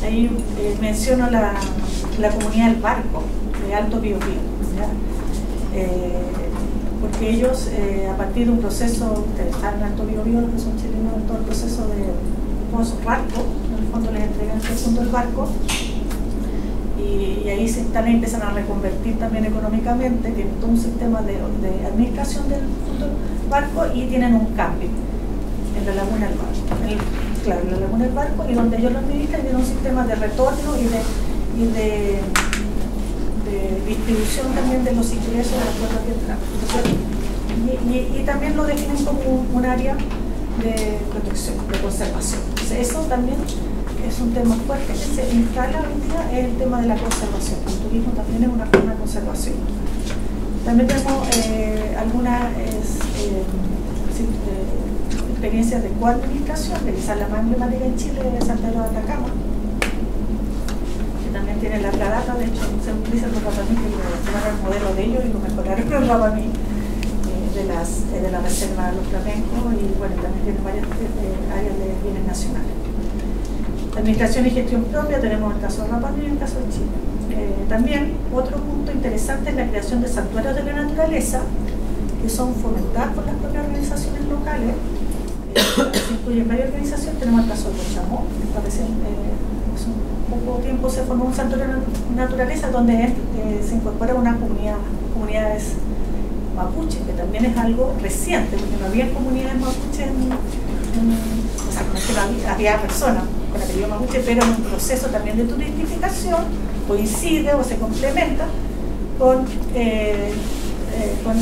S2: Ahí menciono la comunidad del Barco, de Alto Biobío, porque ellos, a partir de un proceso, ustedes saben, Alto Biobío, los que son chilenos, en todo el proceso de post-barco, en el fondo les entregan el fondo del barco, y ahí se empiezan a reconvertir también económicamente, tienen todo un sistema de administración del fondo del barco, y tienen un cambio en la Laguna del Barco. Claro, en la Laguna del Barco, y donde ellos lo administran, tienen un sistema de retorno y de distribución también de los ingresos de las cuotas de entrada. Y también lo definen como un área de protección, de conservación. Entonces, eso también es un tema fuerte que se instala hoy en día, es el tema de la conservación. El turismo también es una forma de conservación. También tenemos algunas experiencias de coadministración, que quizás la más emblemática en Chile es Santa Rosa de Atacama, que también tiene la data. De hecho se utilizan los Rapa Nui, que tomaron el modelo de ellos y lo mejoraron los Rapa Nui de la reserva de los flamencos, y bueno, también tiene varias áreas de bienes nacionales. Administración y gestión propia, tenemos el caso de Rapa Nui y el caso de Chile. También otro punto interesante es la creación de santuarios de la naturaleza, que son fomentados por las propias organizaciones locales. Se incluyen varias organizaciones. Tenemos el caso de Cochamó, que hace un poco tiempo se formó un santuario de naturaleza donde se incorpora una comunidades mapuches, que también es algo reciente, porque no había comunidades mapuches o sea, no es que no había personas con apellido mapuche, pero en un proceso también de turistificación coincide o se complementa con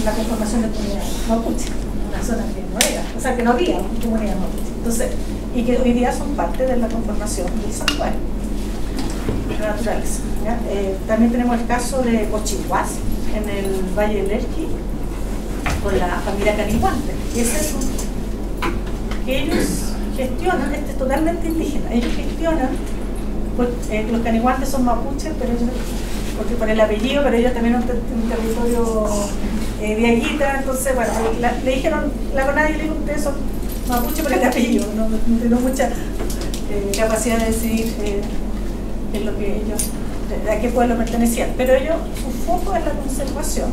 S2: la conformación de comunidades mapuche, una zona que no era, o sea, que no había comunidades mapuche. Entonces, y que hoy día son parte de la conformación del santuario de la naturaleza. También tenemos el caso de Cochihuas, en el Valle del Elqui, con la familia Canihuante. Que ellos gestionan, este es totalmente indígena, ellos gestionan, pues, los Canihuantes son mapuches, pero ellos, porque por el apellido, pero ellos también son un territorio de Aguita, entonces, bueno, le dijeron, la CONADI le dijo, ustedes son mapuche por el apellido, no tengo mucha capacidad de decidir en lo que ellos, a qué pueblo pertenecían, pero ellos, su foco es la conservación.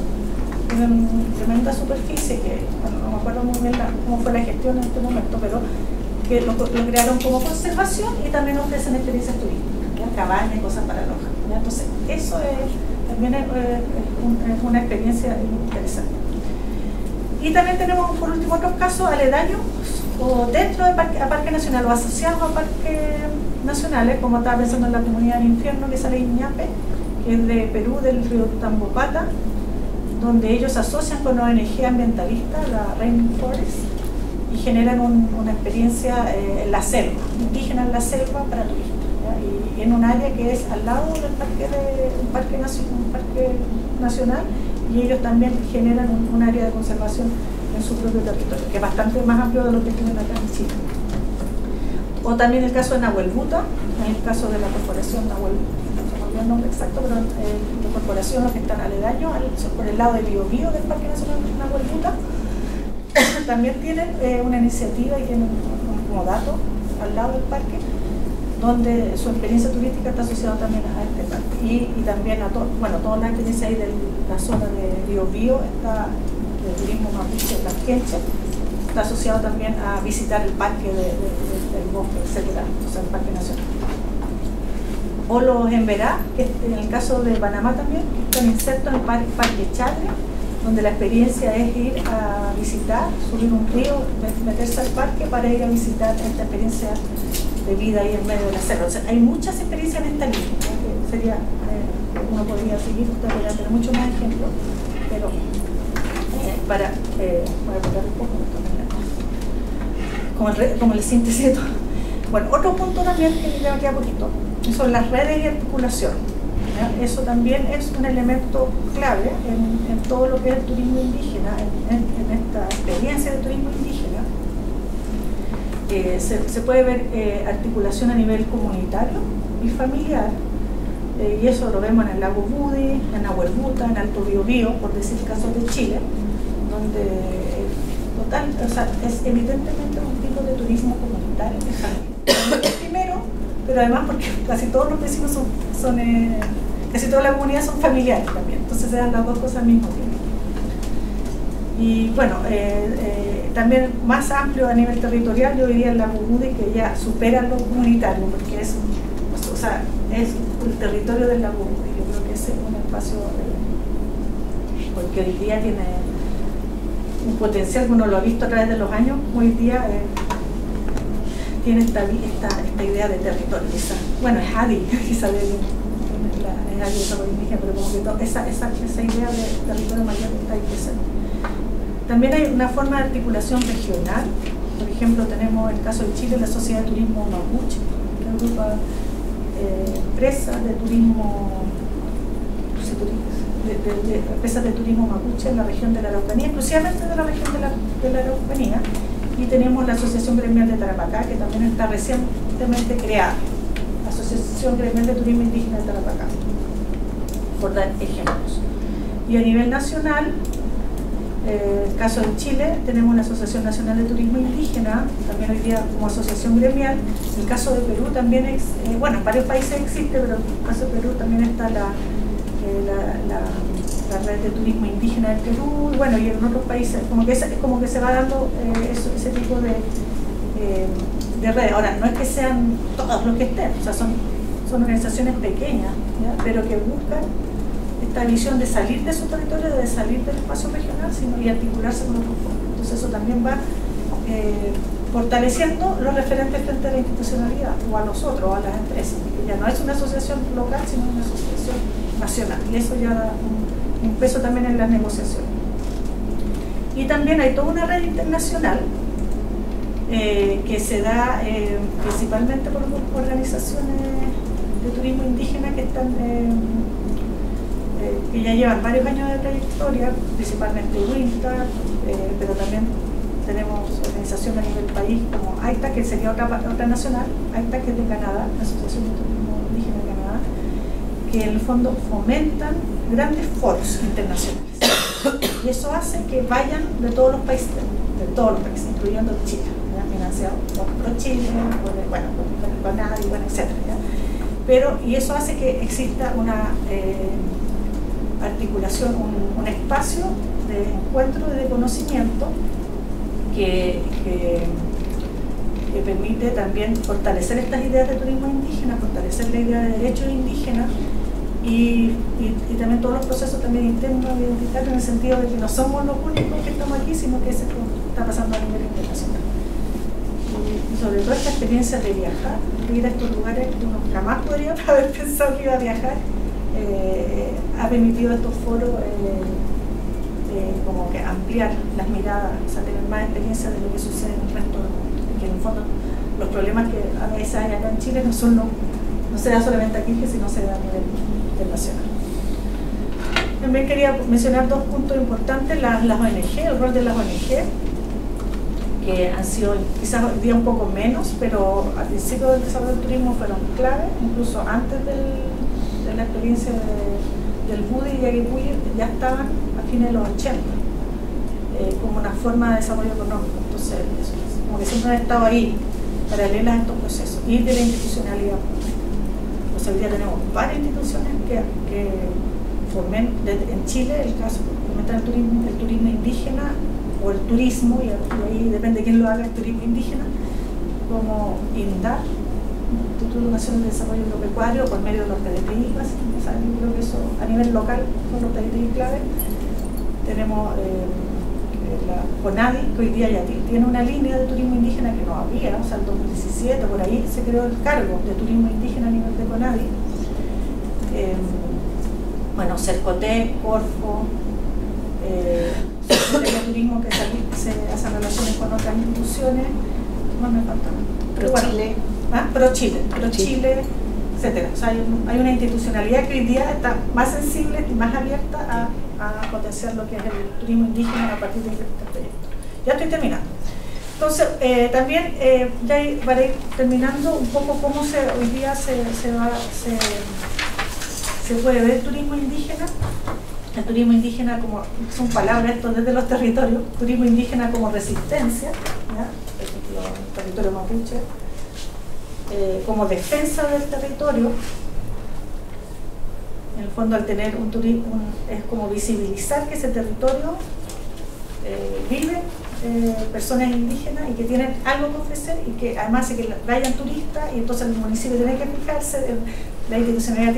S2: Tienen tremenda superficie que, bueno, no me acuerdo muy bien cómo fue la gestión en este momento, pero que lo crearon como conservación y también ofrecen experiencias turísticas, cabañas y cosas para alojar. Entonces, eso también es una experiencia interesante. Y también tenemos, por último, otros casos aledaños o dentro de parque nacional o asociados a parques nacionales, como estaba pensando en la comunidad del infierno que sale en Ñape, que es de Perú, del río Tambopata, donde ellos asocian con una ONG ambientalista, la Rainforest, y generan una experiencia en la selva, indígena en la selva para turistas, y en un área que es al lado del un parque nacional, y ellos también generan un área de conservación en su propio territorio, que es bastante más amplio de lo que tienen acá en Chile. O también el caso de Nahuelbuta, en el caso de la corporación Nahuelbuta, no se me olvidó el nombre exacto, pero la corporación, los que están aledaños, por el lado del Biobío del Parque Nacional de Nahuelbuta, también tienen una iniciativa y tienen como dato al lado del parque, donde su experiencia turística está asociada también a este parque. Y también a toda la experiencia ahí de la zona de Biobío, está el turismo mapuche blanquenche, está asociado también a visitar el parque del bosque, etcétera, o sea, el parque nacional. O los Emberá, que en el caso de Panamá también, que están insertos en el parque Chagre, donde la experiencia es ir a visitar, subir un río, meterse al parque para ir a visitar esta experiencia de vida ahí en medio de la selva. O sea, hay muchas experiencias en esta línea, que sería, uno podría seguir, usted podría tener muchos más ejemplos, pero voy a contar un poco como el síntesis de todo. Bueno, otro punto también que me queda poquito son las redes y articulación. Eso también es un elemento clave en todo lo que es el turismo indígena, en esta experiencia de turismo indígena. Se puede ver articulación a nivel comunitario y familiar, y eso lo vemos en el lago Budi, en Nahuelbuta, en Alto Biobío, por decir casos de Chile, donde es evidentemente un tipo de turismo comunitario. Primero, pero además porque casi todos los vecinos casi toda la comunidad son familiares también, entonces se dan las dos cosas al mismo tiempo. Y bueno, también más amplio a nivel territorial, yo diría el lago Budi, que ya supera lo comunitario, porque es el territorio del lago Budi. Yo creo que ese es un espacio porque hoy día tiene un potencial que uno lo ha visto a través de los años. Hoy día tiene esta idea de territorio, bueno, es ADI, quizá es ADI de desarrollo indígena, pero como que esa idea de territorio mayor está ahí presente. También hay una forma de articulación regional. Por ejemplo, tenemos el caso de Chile, la Sociedad de Turismo Mapuche, que agrupa empresas de turismo, empresas de turismo mapuche en la región de la Araucanía, exclusivamente de la región de la Araucanía. Y tenemos la Asociación Gremial de Tarapacá, que también está recientemente creada, la Asociación Gremial de Turismo Indígena de Tarapacá, por dar ejemplos. Y a nivel nacional, el caso de Chile, tenemos la Asociación Nacional de Turismo Indígena, también hoy día como asociación gremial. El caso de Perú también en varios países existe, pero en el caso de Perú también está la red de turismo indígena del Perú, y en otros países, como que se va dando ese tipo de redes. Ahora, no es que sean todos los que estén, o sea, son organizaciones pequeñas, ¿ya? Pero que buscan esta visión de salir de su territorio, de salir del espacio regional, sino y articularse con otros fondos. Entonces eso también va fortaleciendo los referentes frente a la institucionalidad, o a los otros, o a las empresas, que ya no es una asociación local, sino una asociación nacional, y eso ya da un peso también en las negociaciones. Y también hay toda una red internacional que se da principalmente por organizaciones de turismo indígena que están que ya llevan varios años de trayectoria, principalmente WINTA, pero también tenemos organizaciones a nivel país como AITA, que sería otra nacional, AITA, que es de Canadá, la Asociación de Turismo Indígena de Canadá, que en el fondo fomentan grandes foros internacionales. Y eso hace que vayan de todos los países, incluyendo Chile, ¿ya? Financiado por ProChile, por CONADI, etc. Pero, y eso hace que exista una articulación, un espacio de encuentro y de conocimiento que permite también fortalecer estas ideas de turismo indígena, fortalecer la idea de derechos indígenas y también todos los procesos también internos identitarios, en el sentido de que no somos los únicos que estamos aquí, sino que eso está pasando a nivel internacional. Y sobre todo esta experiencia de viajar, de ir a estos lugares que uno jamás podría haber pensado que iba a viajar, ha permitido a estos foros como que ampliar las miradas, o sea, tener más experiencia de lo que sucede en el resto del mundo. Y que en el fondo los problemas que a veces hay acá en Chile no se da solamente aquí, sino se da a nivel internacional. También quería mencionar dos puntos importantes: las ONG, el rol de las ONG, que han sido quizás hoy día un poco menos, pero al principio del desarrollo del turismo fueron clave, incluso antes de la experiencia del Budi y Yaguipuyi ya estaban a fines de los 80, como una forma de desarrollo económico. Entonces, como que siempre han estado ahí, paralelas a estos procesos, y de la institucionalidad. Pues hoy día tenemos varias instituciones que fomentan, en Chile, el caso, fomentan el turismo indígena, o el turismo, y ahí depende de quién lo haga, el turismo indígena, como INDA, Instituto Nacional de Desarrollo Agropecuario, por medio de los PDTI, o sea, yo creo que eso a nivel local son los PDTI clave. Tenemos la CONADI, que hoy día ya tiene una línea de turismo indígena que no había, o sea, en 2017, por ahí se creó el cargo de turismo indígena a nivel de CONADI. Bueno, Cercotec, Corfo, de turismo que se hacen relaciones con otras instituciones, no me falta
S3: ProChile.
S2: ProChile, etcétera. O sea, hay una institucionalidad que hoy día está más sensible y más abierta a potenciar lo que es el turismo indígena a partir de este proyecto. Ya estoy terminando. Entonces, también, para ir terminando, un poco cómo hoy día se puede ver el turismo indígena. El turismo indígena, como son palabras esto desde los territorios, turismo indígena como resistencia, ¿ya? Por ejemplo, el territorio mapuche, como defensa del territorio. En el fondo, al tener un turismo, es como visibilizar que ese territorio vive personas indígenas y que tienen algo que ofrecer, y que además de que vayan turistas, y entonces el municipio tiene que fijarse, la institucionalidad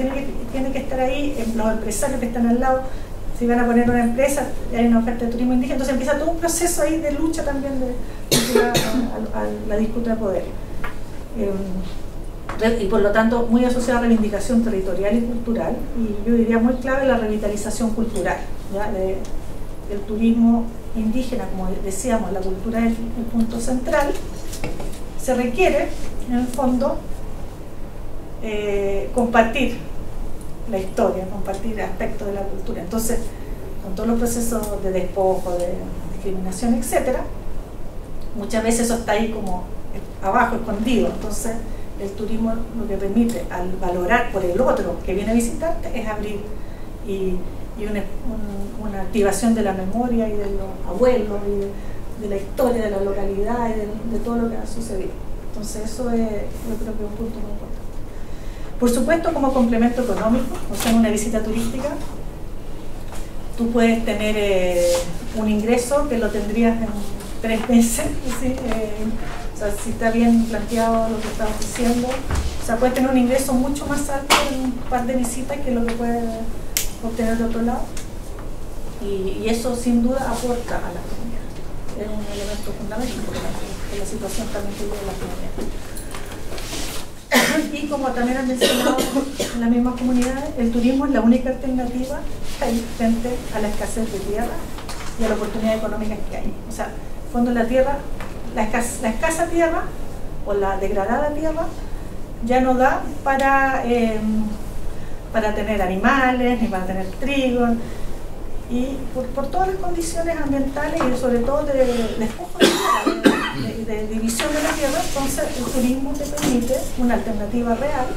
S2: tiene que estar ahí, los empresarios que están al lado, si van a poner una empresa, hay una oferta de turismo indígena, entonces empieza todo un proceso ahí de lucha también a la disputa de poder. Y por lo tanto muy asociada a reivindicación territorial y cultural, y yo diría muy clave la revitalización cultural, ¿ya? Del turismo indígena. Como decíamos, la cultura es el punto central. Se requiere, en el fondo, compartir la historia, compartir aspectos de la cultura. Entonces, con todos los procesos de despojo, de discriminación, etcétera, muchas veces eso está ahí como abajo, escondido. Entonces, el turismo lo que permite, al valorar por el otro que viene a visitarte, es abrir y una activación de la memoria y de los abuelos y de la historia de la localidad y de todo lo que ha sucedido. Entonces eso es, yo creo que es un punto muy importante. Por supuesto, como complemento económico, o sea, en una visita turística tú puedes tener un ingreso que lo tendrías en 3 meses, ¿sí? O sea, si está bien planteado lo que estás diciendo, o sea, puedes tener un ingreso mucho más alto en un par de visitas que lo que puede obtener de otro lado, y eso sin duda aporta a la comunidad. Es un elemento fundamental en la situación también que vive la comunidad. Y como también han mencionado en las mismas comunidades, el turismo es la única alternativa frente a la escasez de tierra y a la oportunidad económica que hay. O sea, en el fondo la tierra, la escasa tierra o la degradada tierra ya no da para tener animales, ni para tener trigo, y por todas las condiciones ambientales y sobre todo de despojo de división de la tierra. Entonces el turismo te permite una alternativa real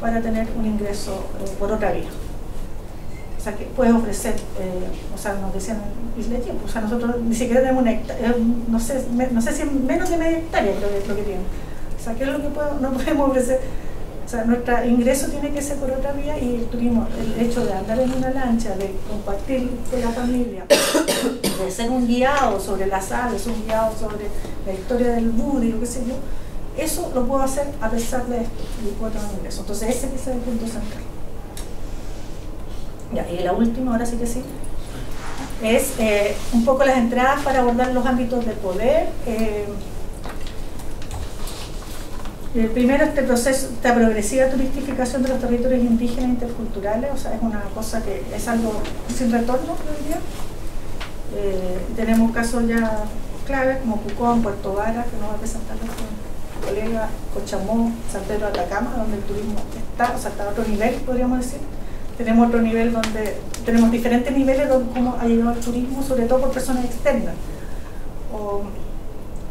S2: para tener un ingreso por otra vía. O sea, que puedes ofrecer, o sea, nos decían en Isla Tiempo, o sea, nosotros ni siquiera tenemos una hectárea, no sé si menos de media hectárea creo que es lo que tienen. O sea, ¿qué es lo que no podemos ofrecer? O sea, nuestro ingreso tiene que ser por otra vía, y el turismo, el hecho de andar en una lancha, de compartir con la familia, de ser un guiado sobre las aves, un guiado sobre la historia del Budi, o qué sé yo, eso lo puedo hacer a pesar de esto, y puedo tener un ingreso. Entonces ese es el punto central. Ya, y la última, ahora sí que sí, es un poco las entradas para abordar los ámbitos del poder. Primero, este proceso, esta progresiva turistificación de los territorios indígenas interculturales, o sea, es una cosa que es algo sin retorno, yo diría. Tenemos casos ya claves como Pucón, Puerto Vara, que nos va a presentar nuestro colega, Cochamó, San Pedro de Atacama, donde el turismo está, o sea, está a otro nivel, podríamos decir. Tenemos otro nivel donde tenemos diferentes niveles donde cómo ha llegado el turismo, sobre todo por personas externas.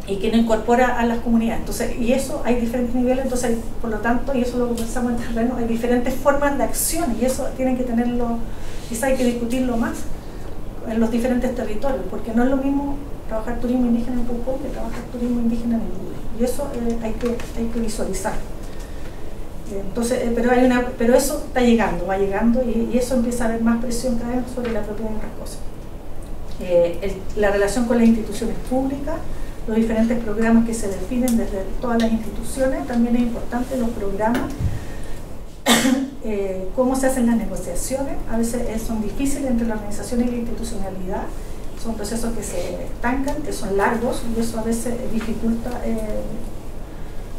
S2: Y que no incorpora a las comunidades. Entonces, y eso hay diferentes niveles, entonces por lo tanto, y eso lo conversamos en terreno, hay diferentes formas de acción, y eso tienen que tenerlo, quizá hay que discutirlo más en los diferentes territorios, porque no es lo mismo trabajar turismo indígena en Pucón que trabajar turismo indígena en el Budi, y eso hay que visualizar. Entonces, pero eso está llegando, va llegando, y eso empieza a haber más presión cada vez sobre la propiedad de otras cosas. La relación con las instituciones públicas, los diferentes programas que se definen desde todas las instituciones, también es importante los programas, cómo se hacen las negociaciones, a veces son difíciles entre la organización y la institucionalidad, son procesos que se estancan, que son largos, y eso a veces dificulta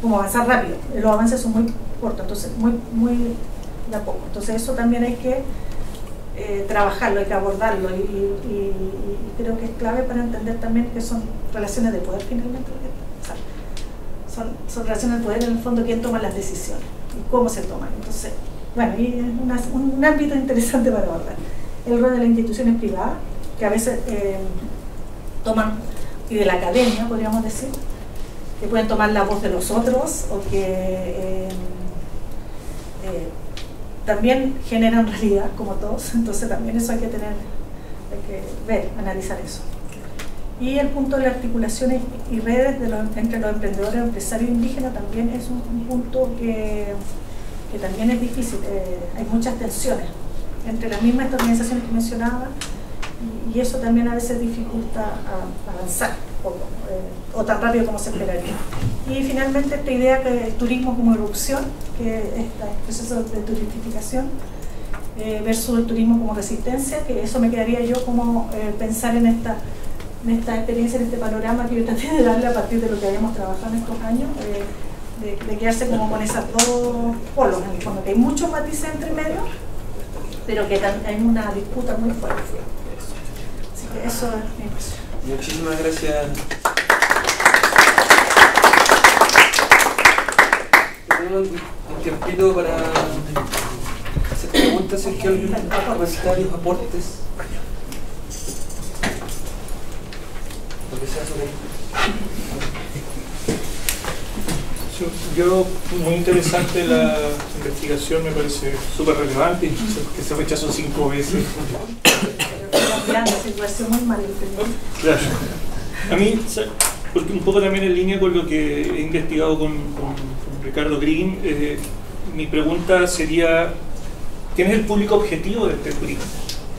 S2: como avanzar rápido, los avances son muy cortos, entonces muy de a poco, entonces eso también hay que trabajarlo, hay que abordarlo, y creo que es clave para entender también que son relaciones de poder finalmente, o sea, son relaciones de poder en el fondo, quién toma las decisiones y cómo se toman. Entonces, bueno, y es un ámbito interesante para abordar. El rol de las instituciones privadas, que a veces toman, y de la academia podríamos decir, que pueden tomar la voz de los otros, o que también generan realidad como todos, entonces también eso hay que ver, analizar eso. Y el punto de las articulaciones y redes entre los emprendedores y empresarios indígenas también es un punto que también es difícil. Hay muchas tensiones entre las mismas organizaciones que mencionaba, y eso también a veces dificulta avanzar o tan rápido como se esperaría. Y finalmente esta idea que el turismo como erupción, que es este proceso de turistificación, versus el turismo como resistencia, que eso me quedaría yo como pensar en esta experiencia, en este panorama que yo traté de darle a partir de lo que habíamos trabajado en estos años, de quedarse como con esas dos polos en el fondo, que hay muchos matices entre medio, pero que hay una disputa muy fuerte. Así que eso es mi impresión.
S1: Muchísimas gracias. Tenemos un tiempito para hacer preguntas, Sergio, comentarios, aportes. Lo que sea sobre
S4: Yo, muy interesante la investigación, me parece súper relevante, que se rechazó 5 veces. Claro. A mí, porque un poco también en línea con lo que he investigado con Ricardo Green, mi pregunta sería, ¿quién es el público objetivo de este turismo?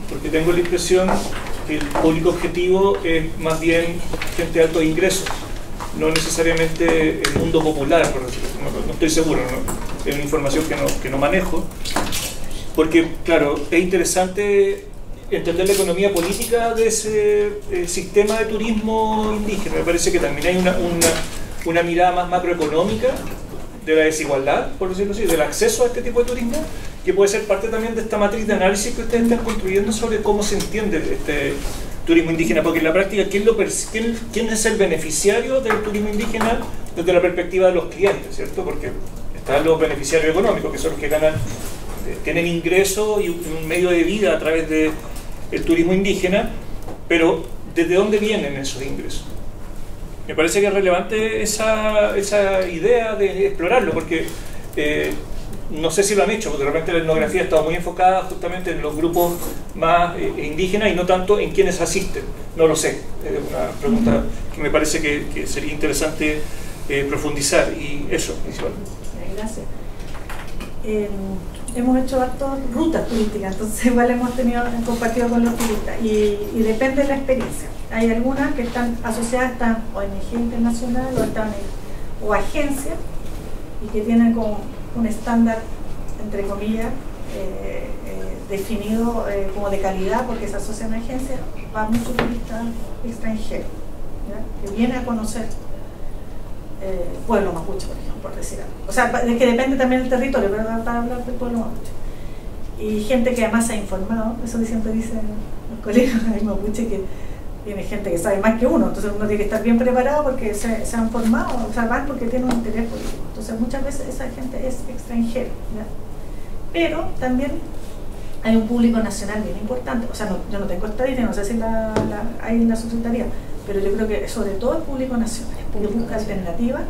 S4: Porque tengo la impresión que el público objetivo es más bien gente de altos ingresos, no necesariamente el mundo popular, por decirlo. No estoy seguro, ¿no? Es una información que no manejo, porque, claro, es interesante entender la economía política de ese sistema de turismo indígena. Me parece que también hay una mirada más macroeconómica de la desigualdad, por decirlo así, del acceso a este tipo de turismo, que puede ser parte también de esta matriz de análisis que ustedes están construyendo sobre cómo se entiende este turismo indígena, porque en la práctica, ¿quién es el beneficiario del turismo indígena desde la perspectiva de los clientes, ¿cierto? Porque están los beneficiarios económicos, que son los que ganan, tienen ingresos y un medio de vida a través del turismo indígena, pero ¿desde dónde vienen esos ingresos? Me parece que es relevante esa idea de explorarlo, porque no sé si lo han hecho, porque de repente la etnografía ha estado muy enfocada justamente en los grupos más indígenas y no tanto en quienes asisten. No lo sé, es una pregunta que me parece que sería interesante profundizar, y eso principalmente.
S2: Gracias. Hemos hecho hartas rutas turísticas, entonces igual hemos compartido con los turistas y depende de la experiencia. Hay algunas que están asociadas a ONG internacional o agencias y que tienen como un estándar, entre comillas, definido como de calidad, porque se asocian a agencias. Va mucho turista extranjero, ¿ya? Que viene a conocer pueblo mapuche, por ejemplo, por decir algo. O sea, es que depende también del territorio, pero para hablar del pueblo mapuche. Y gente que además se ha informado, eso que siempre dicen los colegas mapuche, que tiene gente que sabe más que uno, entonces uno tiene que estar bien preparado porque se han formado, o sea, van porque tienen un interés político. Entonces muchas veces esa gente es extranjera, ¿ya? Pero también hay un público nacional bien importante, o sea, yo no tengo estadística, no sé si hay en la subsecretaría, pero yo creo que sobre todo el público nacional, que busca alternativas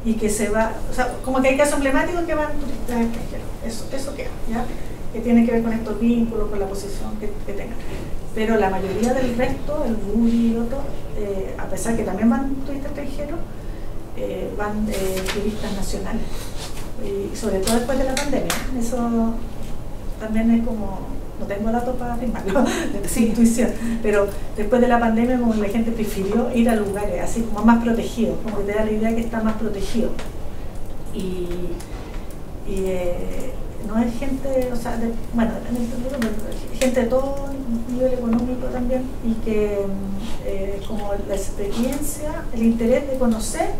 S2: y que se va, o sea, como que hay casos emblemáticos que van turistas extranjeros, eso queda, ¿ya? Que tiene que ver con estos vínculos, con la posición que tengan. Pero la mayoría del resto, el Buri y otros, a pesar que también van turistas extranjeros, van turistas nacionales. Y sobre todo después de la pandemia, eso también es como, no tengo datos para afirmarlo, de intuición, pero después de la pandemia como la gente prefirió ir a lugares así como más protegidos, como que te da la idea que está más protegido. Y no es gente, o sea, bueno, gente de todo nivel económico también, y que como la experiencia, el interés de conocer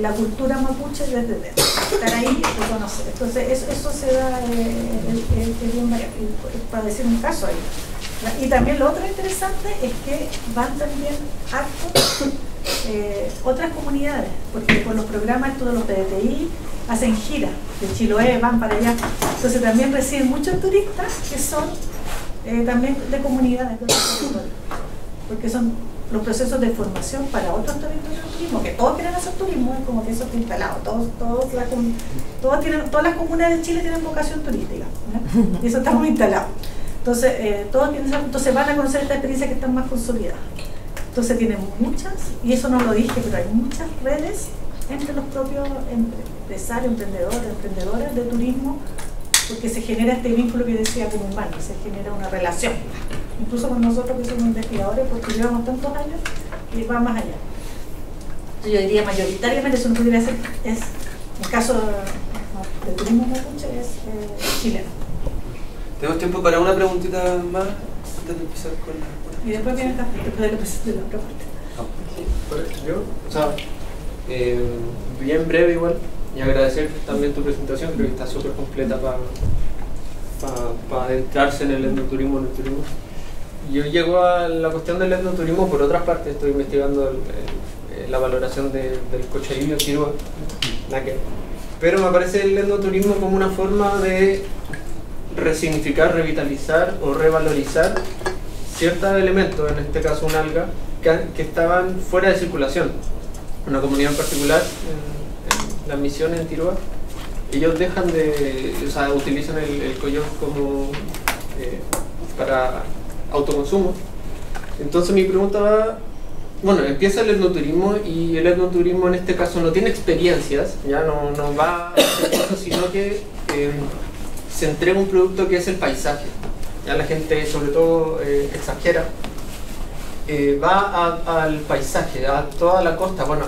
S2: la cultura mapuche desde dentro, estar ahí y conocer. Entonces eso se da para decir un caso ahí. Y también lo otro interesante es que van también harto otras comunidades, porque con los programas, todos los PDTI hacen giras de Chiloé, van para allá, entonces también reciben muchos turistas que son también de comunidades de otros territorios, porque son los procesos de formación para otros territorios de turismo, que todos quieren hacer turismo, es como que eso está instalado, todas las comunidades de Chile tienen vocación turística, ¿no? Y eso está muy instalado. Entonces, todos quieren hacer, entonces van a conocer esta experiencia que están más consolidadas. Entonces tienen muchas, y eso no lo dije, pero hay muchas redes entre los propios empresarios, emprendedoras de turismo, porque se genera este vínculo que decía como humano, se genera una relación. Incluso con nosotros que somos investigadores, porque llevamos tantos años y va más allá. Yo diría mayoritariamente, si uno pudiera hacer, es, en el caso del turismo mapuche, es chileno.
S1: Tenemos tiempo para una preguntita más antes de empezar con la...
S2: Y después viene después de la otra parte.
S5: Sí, yo, o sea, bien breve igual, y agradecer también tu presentación, creo que está súper completa para adentrarse en el etnoturismo, en el turismo. Yo llego a la cuestión del etnoturismo por otras partes, estoy investigando la valoración del cocharillo en Tirúa, pero me parece el etnoturismo como una forma de resignificar, revitalizar o revalorizar ciertos elementos, en este caso un alga, que estaban fuera de circulación. Una comunidad en particular, en la misión en Tirúa, ellos dejan de, o sea, utilizan el coyote como para autoconsumo. Entonces mi pregunta va, bueno, empieza el etnoturismo y el etnoturismo en este caso no tiene experiencias, ya no va a hacer eso, sino que se entrega un producto que es el paisaje. Ya la gente, sobre todo extranjera, va al paisaje, a toda la costa, bueno,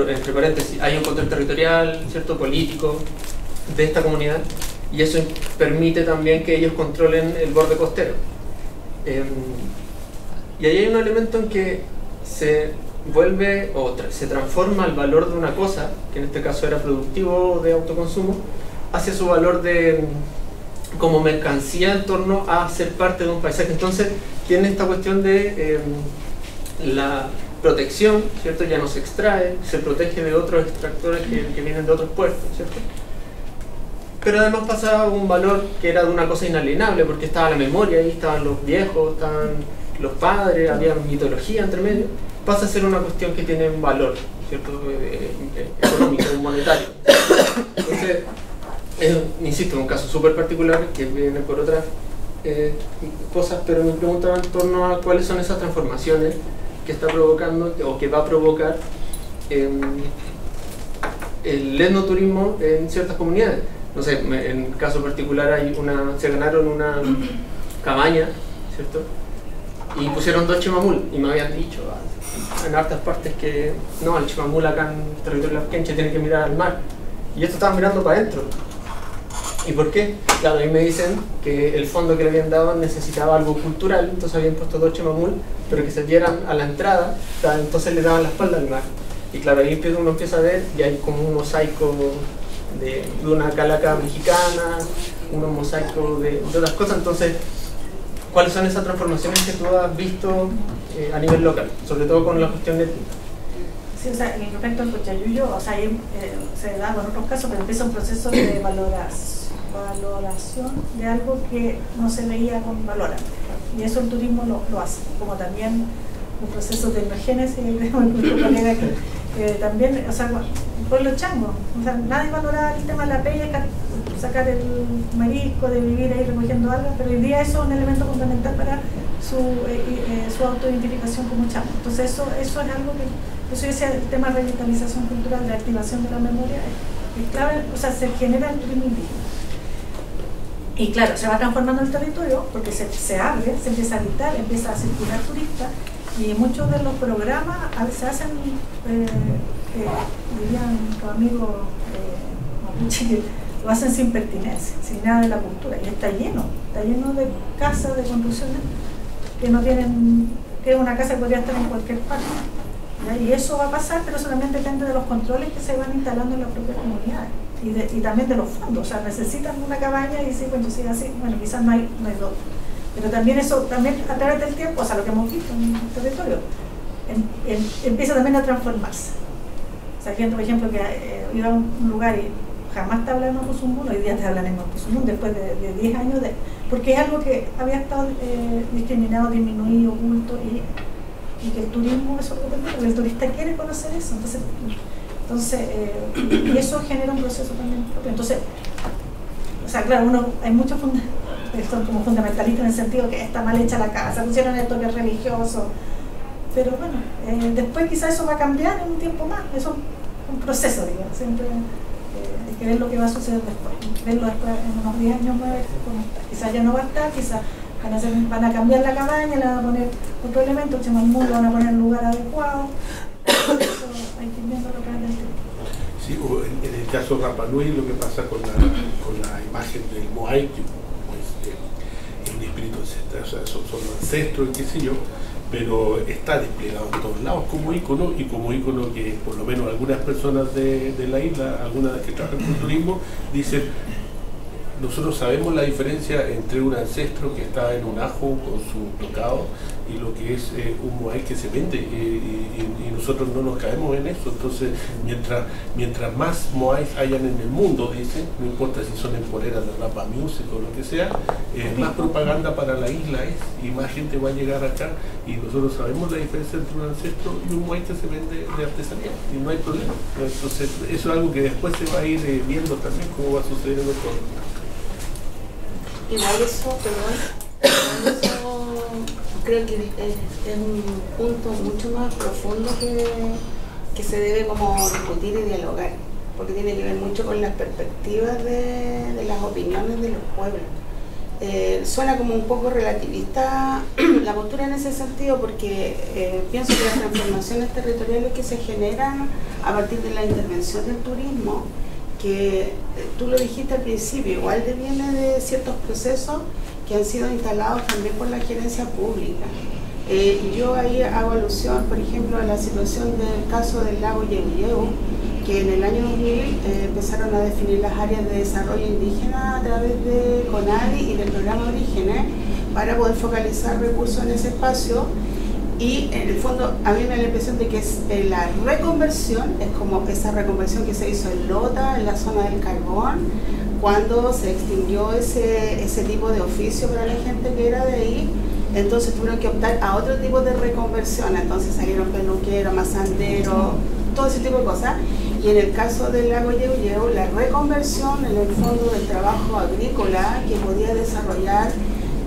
S5: entre paréntesis, hay un control territorial, cierto, político de esta comunidad, y eso permite también que ellos controlen el borde costero. Y ahí hay un elemento en que se vuelve o se transforma el valor de una cosa, que en este caso era productivo de autoconsumo, hacia su valor de como mercancía en torno a ser parte de un paisaje. Entonces tiene esta cuestión de la protección, ¿cierto? Ya no se extrae, se protege de otros extractores que vienen de otros puertos, ¿cierto? Pero además pasaba un valor que era de una cosa inalienable, porque estaba la memoria, ahí estaban los viejos, estaban los padres, había mitología entre medio. Pasa a ser una cuestión que tiene un valor, ¿cierto? Económico, monetario. Entonces, insisto, es un caso súper particular que viene por otras cosas, pero me preguntaba en torno a cuáles son esas transformaciones que está provocando o que va a provocar el etnoturismo en ciertas comunidades. No sé, en el caso particular se ganaron una cabaña, ¿cierto? Y pusieron 2 chimamul, y me habían dicho en hartas partes que no, el chimamul acá en territorio Lauquenche tiene que mirar al mar, y esto estaba mirando para adentro. ¿Y por qué? Claro, ahí me dicen que el fondo que le habían dado necesitaba algo cultural, entonces habían puesto 2 chimamul, pero que se dieran a la entrada, entonces le daban la espalda al mar. Y claro, ahí uno empieza a ver, y hay como un mosaico de una calaca mexicana, unos mosaicos de otras cosas. Entonces, ¿cuáles son esas transformaciones que tú has visto a nivel local? Sobre todo con la cuestión de...
S2: Sí, o sea, respecto al Cochayuyo, o sea, ahí, se da en otros casos, pero empieza un proceso de valoración de algo que no se veía con valor antes. Y eso el turismo lo hace, como también los procesos de emergencia, nuestro colega que también, o sea, el pueblo chango, o sea, nadie valoraba el tema de la pesca, sacar el marisco, de vivir ahí recogiendo algas, pero hoy día eso es un elemento fundamental para su autoidentificación como chango. Entonces eso es algo que, eso yo decía, el tema de revitalización cultural, de activación de la memoria, es clave, o sea, se genera el turismo indígena. Y claro, se va transformando el territorio porque se abre, se empieza a habitar, empieza a circular turistas, y muchos de los programas se hacen, dirían los amigos mapuche, que lo hacen sin pertinencia, sin nada de la cultura, y está lleno de casas, de construcciones que no tienen, que es una casa que podría estar en cualquier parte, ¿ya? Y eso va a pasar, pero solamente depende de los controles que se van instalando en las propias comunidades y también de los fondos. O sea, necesitan una cabaña y sí, bueno, sí, así, bueno, quizás no hay dos. Pero también eso, también a través del tiempo, o sea, lo que hemos visto en el territorio, empieza también a transformarse. O sea, gente, por ejemplo, que iba a un lugar y jamás te hablan en Mapuzungún, hoy día te hablan en Mapuzungún después de 10 años, porque es algo que había estado discriminado, disminuido, oculto, y que el turismo eso lo permite, porque el turista quiere conocer eso. Entonces y eso genera un proceso también propio. Entonces, o sea, claro, hay muchos que son como fundamentalistas en el sentido que está mal hecha la casa, pusieron esto que es religioso, pero bueno, después quizás eso va a cambiar en un tiempo más, eso es un proceso, digamos, siempre hay que ver lo que va a suceder después, verlo después en unos 10 años más, quizás ya no va a estar, quizás van a cambiar la cabaña, le van a poner otro elemento, el chimamú lo van a poner en el lugar adecuado, eso hay que ir viendo lo que va a tener.
S6: Sí, en el caso de Rapa Nui, lo que pasa con la imagen del Moai, que pues, es un espíritu ancestral, o sea, son los ancestros y qué sé yo, pero está desplegado en todos lados como ícono, y como ícono que por lo menos algunas personas de la isla, algunas que trabajan con turismo, dicen: nosotros sabemos la diferencia entre un ancestro que está en un ajo con su tocado y lo que es un moai que se vende, y nosotros no nos caemos en eso. Entonces, mientras más moais hayan en el mundo, dicen, no importa si son empoleras de Rapa Music o lo que sea, más propaganda para la isla es, y más gente va a llegar acá, y nosotros sabemos la diferencia entre un ancestro y un moai que se vende de artesanía, y no hay problema. Entonces, eso es algo que después se va a ir viendo también cómo va a suceder en nuestro.
S7: Igual eso, creo que es un punto mucho más profundo que se debe como discutir y dialogar, porque tiene que ver mucho con las perspectivas de las opiniones de los pueblos. Suena como un poco relativista la postura en ese sentido, porque pienso que las transformaciones territoriales que se generan a partir de la intervención del turismo que tú lo dijiste al principio, igual viene de ciertos procesos que han sido instalados también por la gerencia pública. Yo ahí hago alusión, por ejemplo, a la situación del caso del lago Yeuyeu, que en el año 2000 empezaron a definir las áreas de desarrollo indígena a través de CONADI y del programa Orígenes para poder focalizar recursos en ese espacio. Y en el fondo a mí me da la impresión de que es la reconversión, es como esa reconversión que se hizo en Lota, en la zona del carbón, cuando se extinguió ese tipo de oficio para la gente que era de ahí. Entonces tuvieron que optar a otro tipo de reconversión, entonces salieron peluqueros, masanderos, todo ese tipo de cosas. Y en el caso del lago Yeuyeu, la reconversión en el fondo del trabajo agrícola que podía desarrollar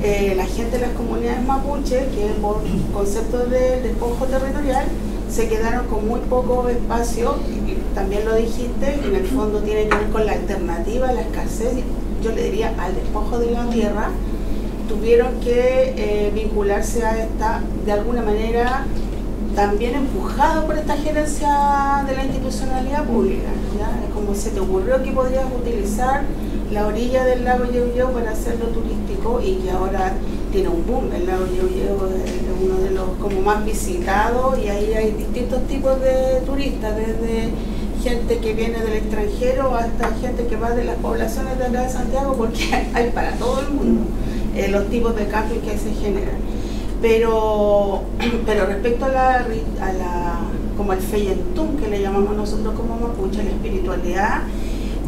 S7: la gente de las comunidades mapuche, que por concepto de despojo territorial se quedaron con muy poco espacio, y también lo dijiste, en el fondo tiene que ver con la alternativa a la escasez, yo le diría al despojo de la tierra. Tuvieron que vincularse a esta, de alguna manera, también empujado por esta gerencia de la institucionalidad pública, ¿ya? Es como se te ocurrió que podrías utilizar la orilla del lago Yeuyeu para hacerlo turístico, y que ahora tiene un boom. El lago Yeuyeu es uno de los como más visitados, y ahí hay distintos tipos de turistas, desde gente que viene del extranjero hasta gente que va de las poblaciones de acá de Santiago, porque hay para todo el mundo los tipos de camping que se generan. Pero respecto a como el feyentún, que le llamamos nosotros como mapuche, la espiritualidad,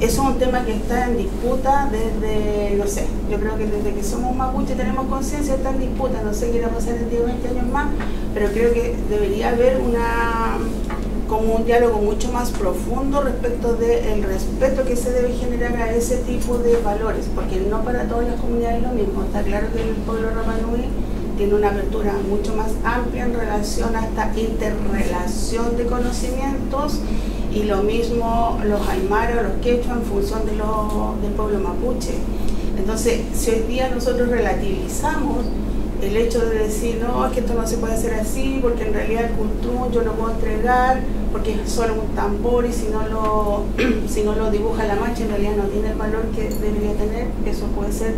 S7: eso es un tema que está en disputa desde, no sé, yo creo que desde que somos mapuche tenemos conciencia, está en disputa, no sé qué irá a pasar en 10 o 20 años más, pero creo que debería haber como un diálogo mucho más profundo respecto del respeto que se debe generar a ese tipo de valores, porque no para todas las comunidades es lo mismo. Está claro que el pueblo Rapa Nui tiene una apertura mucho más amplia en relación a esta interrelación de conocimientos, y lo mismo los aymara o los quechua en función del pueblo mapuche. Entonces, si hoy día nosotros relativizamos el hecho de decir, no, es que esto no se puede hacer así, porque en realidad el cultún yo lo puedo entregar, porque es solo un tambor, y si no lo dibuja la macha, en realidad no tiene el valor que debería tener, eso puede ser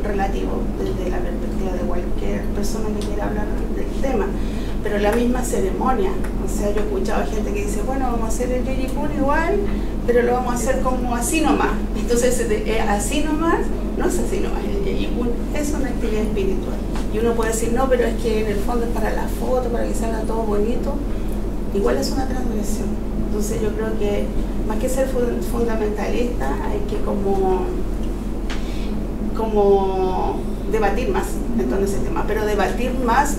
S7: relativo desde la perspectiva de cualquier persona que quiera hablar del tema. Pero la misma ceremonia, o sea, yo he escuchado a gente que dice, bueno, vamos a hacer el yoyipún igual, pero lo vamos a hacer como así nomás. Entonces, así nomás, no es así nomás, el yoyipún es una actividad espiritual. Y uno puede decir, no, pero es que en el fondo es para la foto, para que salga todo bonito. Igual es una transgresión. Entonces yo creo que más que ser fundamentalista, hay que como debatir más en torno a ese tema, pero debatir más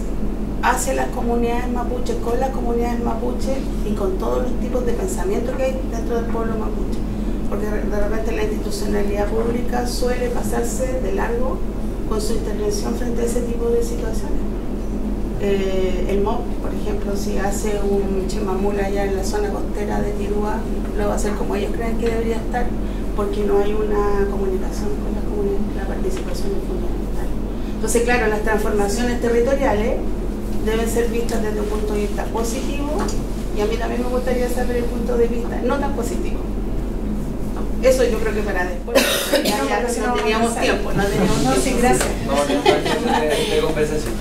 S7: hacia las comunidades mapuches, con las comunidades mapuches y con todos los tipos de pensamiento que hay dentro del pueblo mapuche, porque de repente la institucionalidad pública suele pasarse de largo con su intervención frente a ese tipo de situaciones. El MOP, por ejemplo, si hace un chemamul allá en la zona costera de Tirúa, lo va a hacer como ellos creen que debería estar, porque no hay una comunicación con la comunidad, la participación es fundamental. Entonces, claro, las transformaciones territoriales deben ser vistas desde un punto de vista positivo, y a mí también me gustaría saber el punto de vista no tan positivo. Eso yo creo que para después, ya no teníamos tiempo, no teníamos tiempo.
S2: Sí, gracias.
S1: Vamos a tener una de conversación.